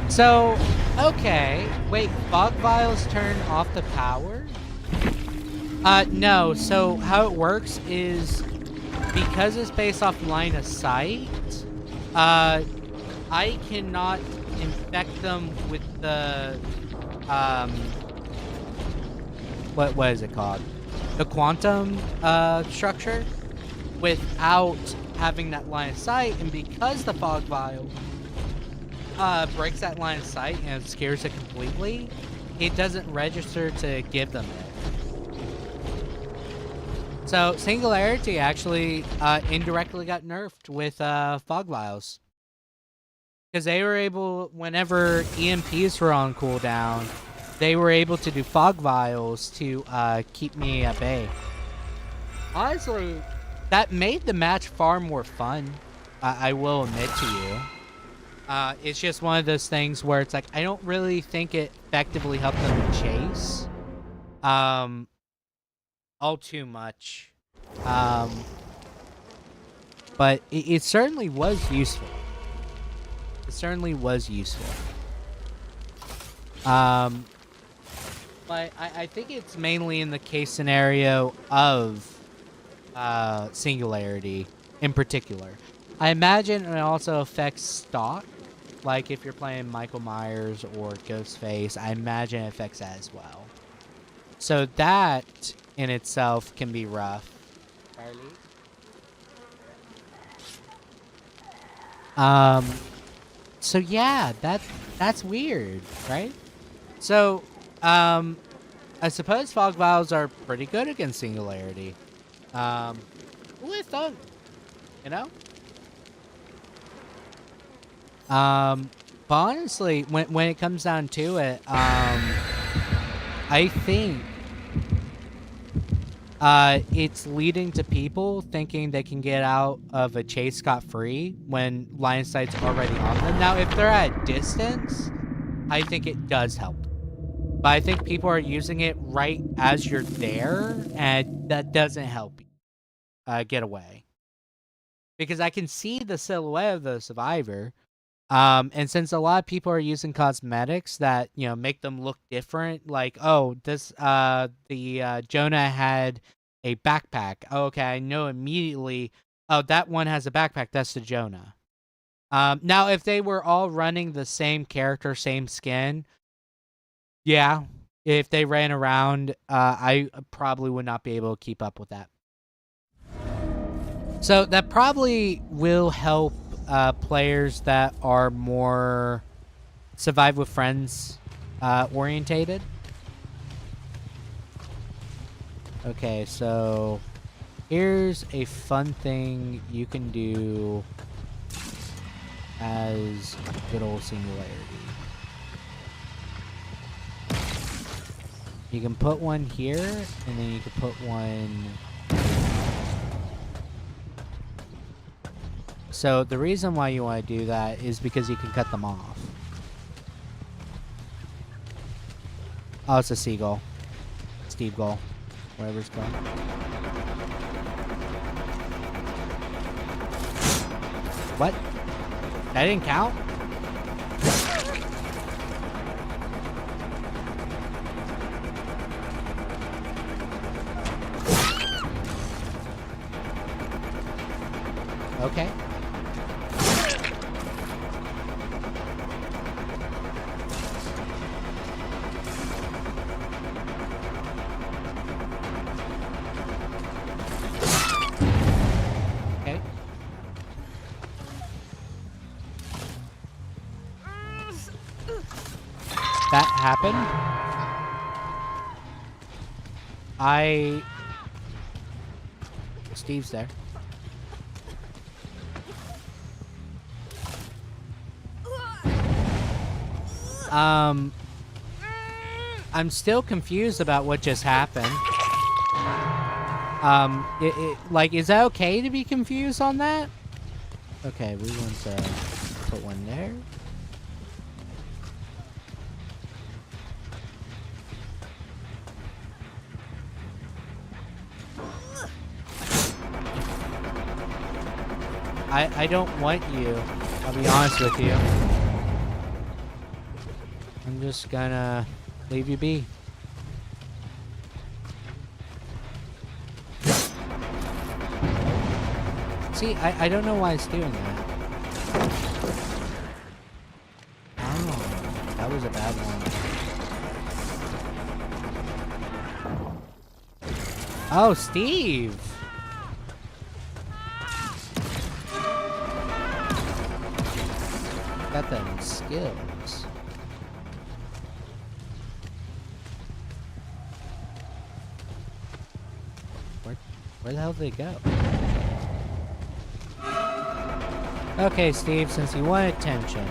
A: So, okay. Wait, fog vials turn off the power? No. So how it works is because it's based off line of sight, I cannot infect them with the what is it called? The quantum structure without having that line of sight, and because the fog vial breaks that line of sight and scares it completely, it doesn't register to give them it. So Singularity actually indirectly got nerfed with fog vials. Because they were able, whenever EMPs were on cooldown, they were able to do fog vials to keep me at bay. Honestly, that made the match far more fun, I will admit to you. It's just one of those things where it's like, I don't really think it effectively helped them chase all too much. But it certainly was useful. It certainly was useful. But I think it's mainly in the case scenario of Singularity in particular. I imagine it also affects stock. Like if you're playing Michael Myers or Ghostface, I imagine it affects that as well. So that in itself can be rough. So yeah, that's weird, right? So, I suppose fog vials are pretty good against Singularity. Who would have thought, you know? But honestly, when it comes down to it, I think it's leading to people thinking they can get out of a chase scot-free when line of sight's already on them. Now, if they're at distance, I think it does help. But I think people are using it right as you're there, and that doesn't help you get away. Because I can see the silhouette of the survivor, and since a lot of people are using cosmetics that, you know, make them look different, like, oh, this, Jonah had a backpack. Oh, okay, I know immediately, oh, that one has a backpack, that's the Jonah. Now, if they were all running the same character, same skin, yeah, if they ran around, I probably would not be able to keep up with that. So that probably will help players that are more survive with friends orientated. Okay, so here's a fun thing you can do as good old Singularity. You can put one here, and then you can put one. So the reason why you want to do that is because you can cut them off. Oh, it's a seagull. Steve Gull. Whatever it's called. What? That didn't count? Okay. Okay. That happened. Steve's there. I'm still confused about what just happened. Like, is that okay to be confused on that? Okay, we want to put one there. I don't want you. I'll be honest with you. I'm just gonna leave you be. See, I don't know why it's doing that. Oh, that was a bad one. Oh, Steve! Got them skills. Where the hell did they go? Okay, Steve, since you want attention.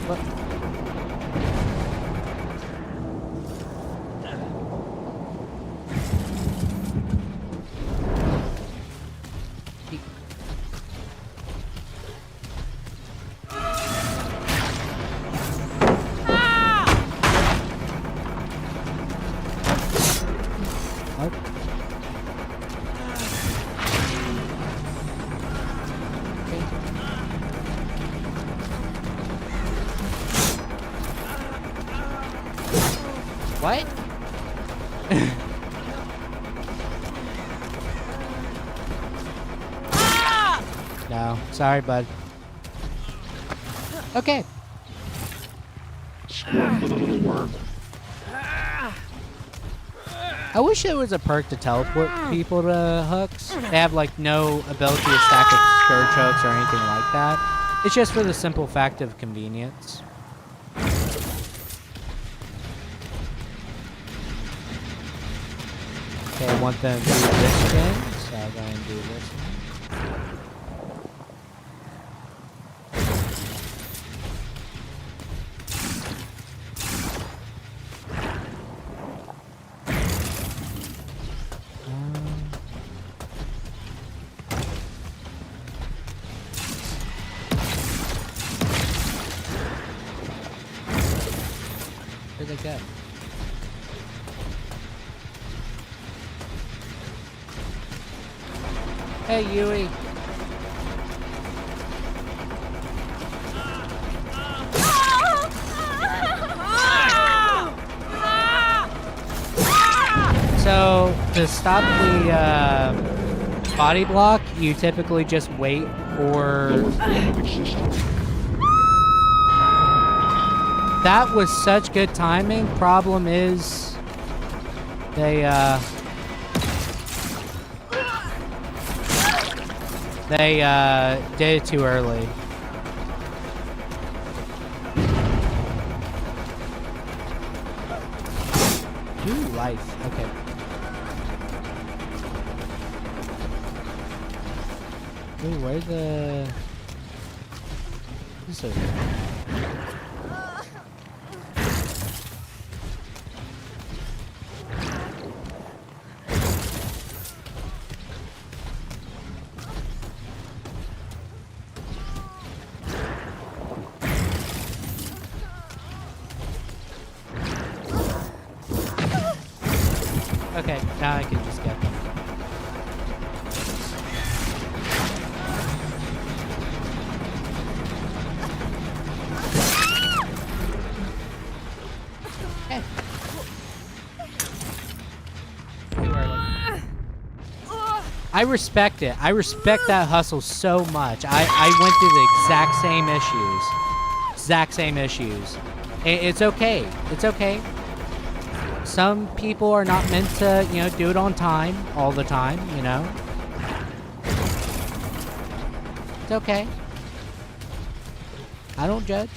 A: What? What? No, sorry, bud. Okay.
B: Squirm the little worm.
A: I wish there was a perk to teleport people to hooks. They have like no ability to stack with scourge hooks or anything like that. It's just for the simple fact of convenience. Okay, I want them to do this again, so I'll go and do this one. Where'd they go? Hey, Yui. So, to stop the body block, you typically just wait for... That was such good timing. Problem is, they did it too early. Ooh, life. Okay. Ooh, where's the... This over here. Okay, now I can just get them. Okay. Too early. I respect it. I respect that hustle so much. I went through the exact same issues. Exact same issues. It's okay. It's okay. Some people are not meant to, you know, do it on time all the time, you know. It's okay. I don't judge.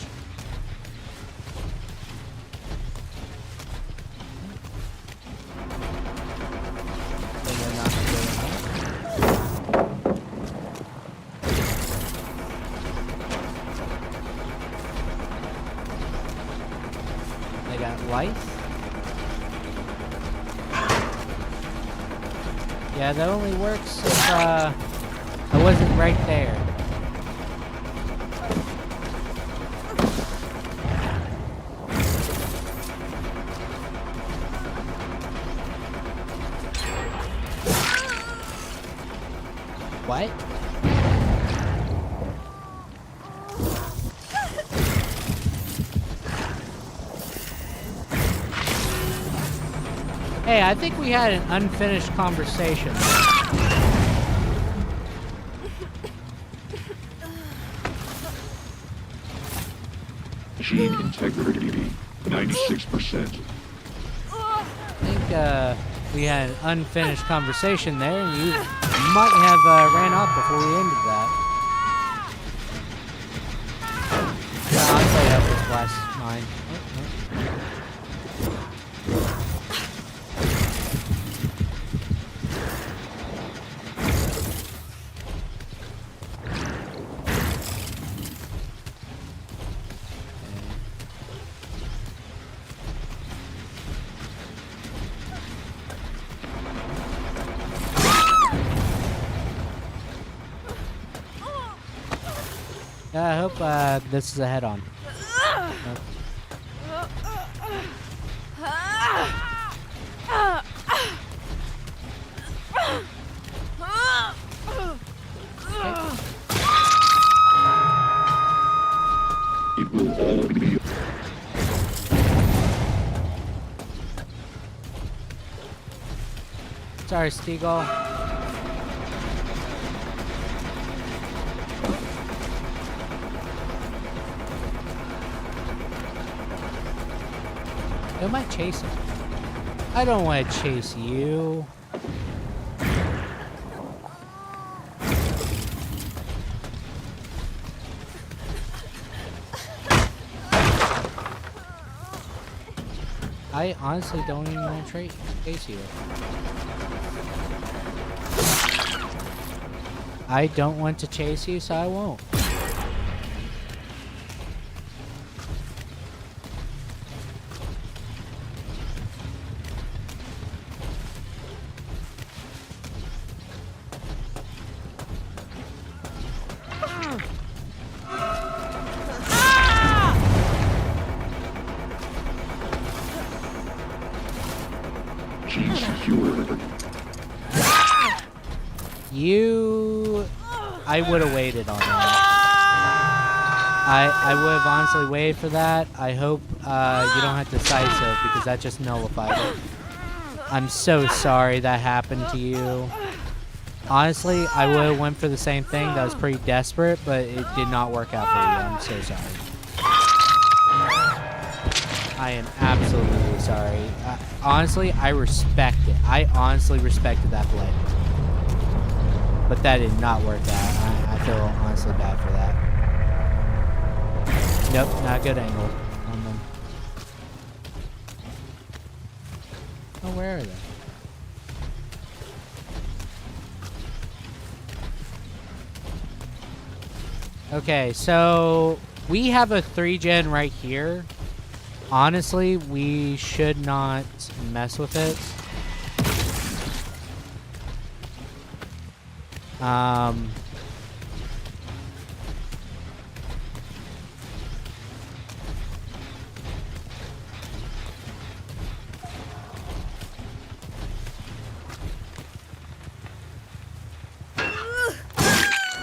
A: slice? Yeah, that only works if I wasn't right there. What? Hey, I think we had an unfinished conversation.
B: Gene integrity, 96%.
A: I think we had an unfinished conversation there, and you might have ran off before we ended that. Yeah, I'll play up this last mine. I hope this is a head-on.
B: It will all be.
A: Sorry, Steagle. Who am I chasing? I don't want to chase you. I honestly don't even want to chase you. I don't want to chase you, so I won't.
B: Gene secured.
A: I would have waited on that. I would have honestly waited for that. I hope you don't have decisive because that just nullified it. I'm so sorry that happened to you. Honestly, I would have went for the same thing. That was pretty desperate, but it did not work out for you. I'm so sorry. I am absolutely sorry. Honestly, I respect it. I honestly respected that play. But that did not work out. I feel honestly bad for that. Nope, not a good angle on them. Oh, where are they? Okay, so we have a 3-gen right here. Honestly, we should not mess with it.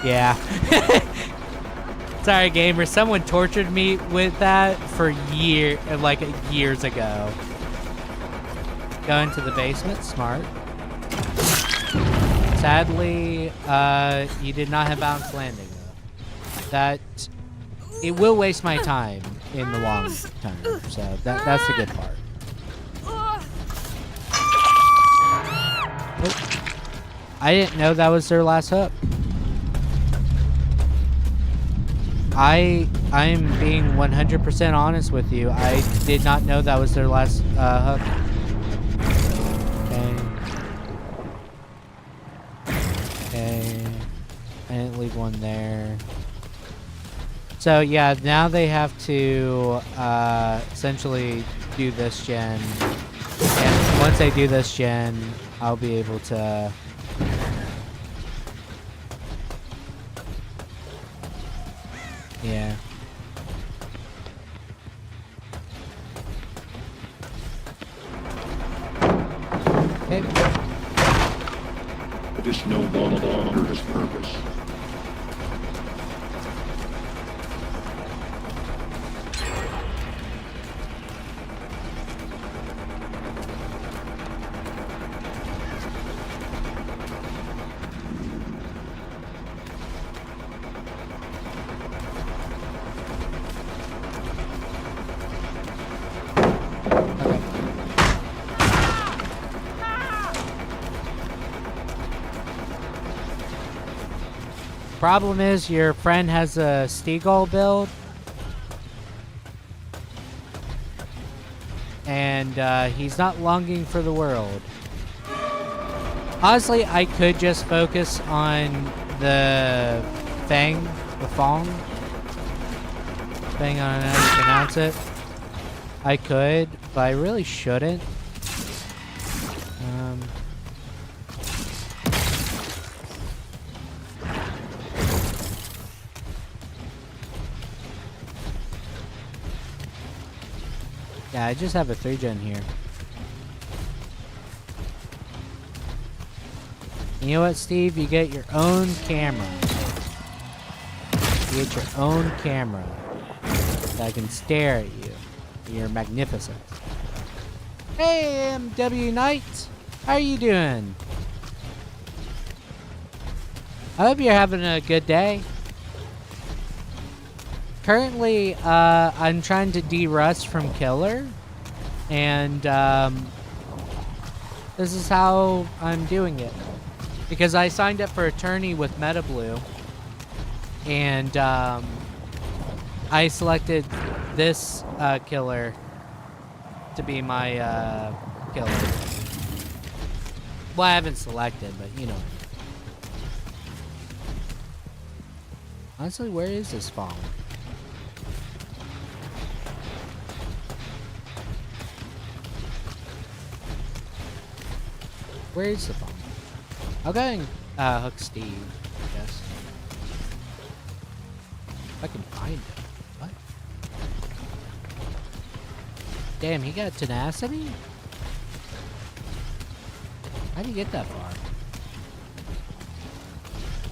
A: Yeah. Sorry, gamer. Someone tortured me with that for years ago. Go into the basement. Smart. Sadly, you did not have balanced landing, though. It will waste my time in the long term, so that's the good part. Oh. I didn't know that was their last hook. I'm being 100% honest with you. I did not know that was their last hook. Okay. I didn't leave one there. So yeah, now they have to essentially do this gen. And once I do this gen, I'll be able to... Yeah. Okay.
B: But this no longer has purpose.
A: Problem is, your friend has a Steagle build, and he's not longing for the world. Honestly, I could just focus on the Fang, the Fong, depending on how you pronounce it. I could, but I really shouldn't. Yeah, I just have a 3-gen here. You know what, Steve? You get your own camera. You get your own camera that can stare at you. You're magnificent. Hey, MW Knight! How are you doing? I hope you're having a good day. Currently, I'm trying to de-rust from Killer, and this is how I'm doing it. Because I signed up for Attorney with MetaBlue, and I selected this killer to be my killer. Well, I haven't selected, but you know. Honestly, where is this Fong? Where is the phone? I'll go and hook Steve, I guess. If I can find him. What? Damn, he got tenacity? How'd he get that far?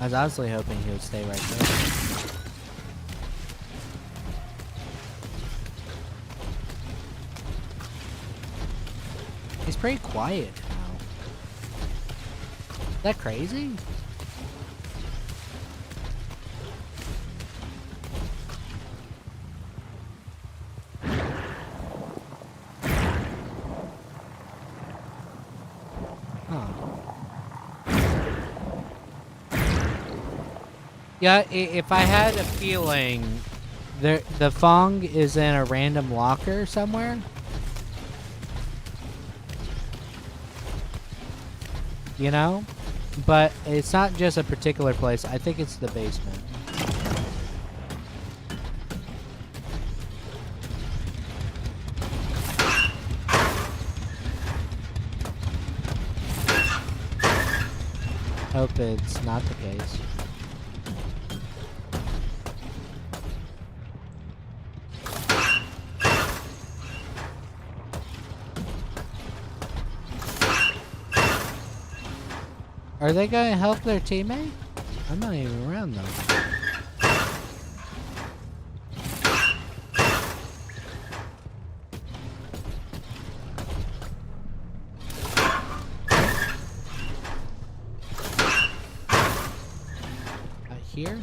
A: I was honestly hoping he would stay right there. He's pretty quiet. Is that crazy? Huh. Yeah, if I had a feeling the Fong is in a random locker somewhere. You know? But it's not just a particular place. I think it's the basement. Hope it's not the case. Are they going to help their teammate? I'm not even around though. Here?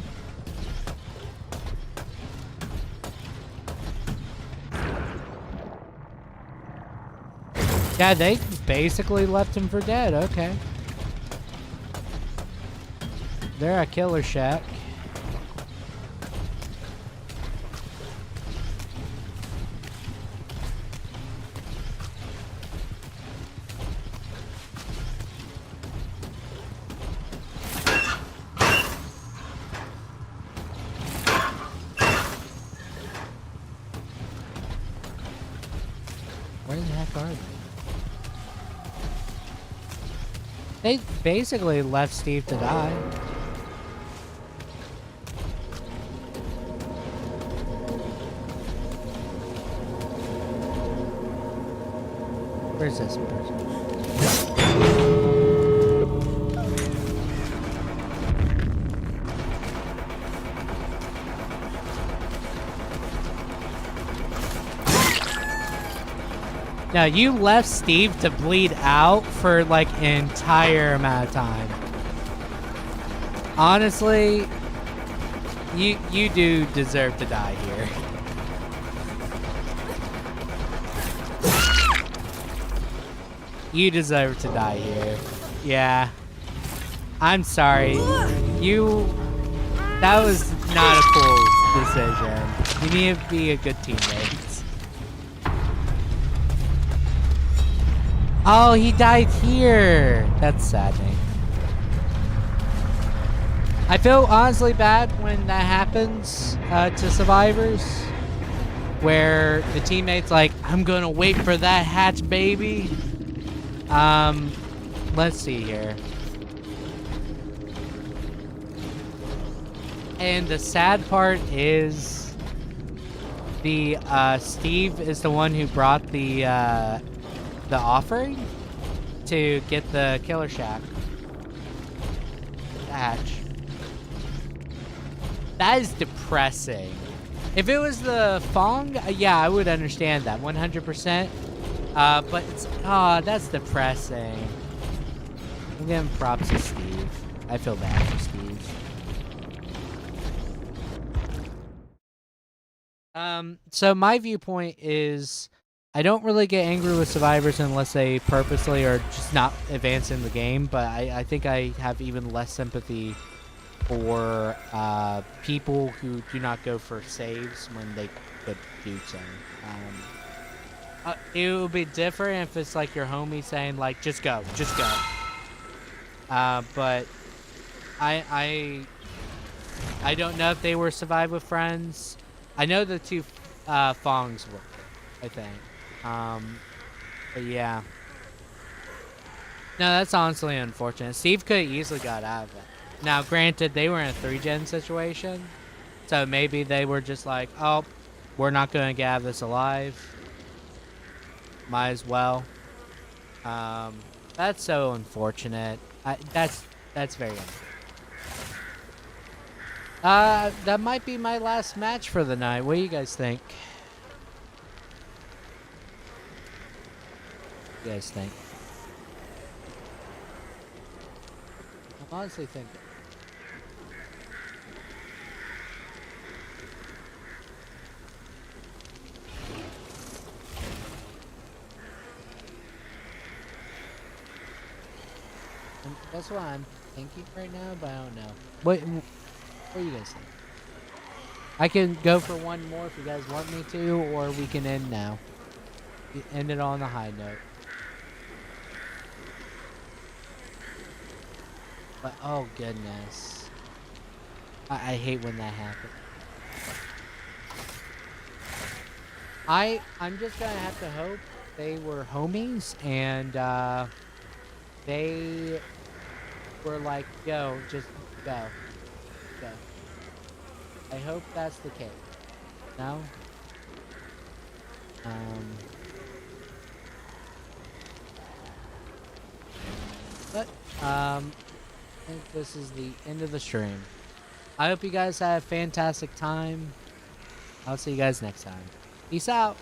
A: Yeah, they basically left him for dead. Okay. They're a killer shack. fuck are they? They basically left Steve to die. Where's this person? Now, you left Steve to bleed out for like an entire amount of time. Honestly, you do deserve to die here. You deserve to die here. Yeah. I'm sorry. That was not a cool decision. You need to be a good teammate. Oh, he died here. That's saddening. I feel honestly bad when that happens to survivors, where the teammate's like, I'm gonna wait for that hatch, baby. Let's see here. And the sad part is the Steve is the one who brought the offering to get the killer shack hatch. That is depressing. If it was the Fong, yeah, I would understand that 100%. But it's that's depressing. I'm giving props to Steve. I feel bad for Steve. So my viewpoint is I don't really get angry with survivors unless they purposely are just not advancing the game, but I think I have even less sympathy for people who do not go for saves when they could do so. It would be different if it's like your homie saying like, just go. But I don't know if they were survive with friends. I know the two Fongs were, I think. But yeah. No, that's honestly unfortunate. Steve could have easily got out of it. Now, granted, they were in a 3-gen situation, so maybe they were just like, oh, we're not going to get out of this alive. Might as well. That's so unfortunate. That's very unfortunate. That might be my last match for the night. What do you guys think? What do you guys think? I'm honestly thinking. That's what I'm thinking right now, but I don't know. What do you guys think? I can go for one more if you guys want me to, or we can end now. End it on a high note. But oh goodness, I hate when that happens. I'm just gonna have to hope they were homies and they were like, yo, just go. I hope that's the case. No? But I think this is the end of the stream. I hope you guys had a fantastic time. I'll see you guys next time. Peace out.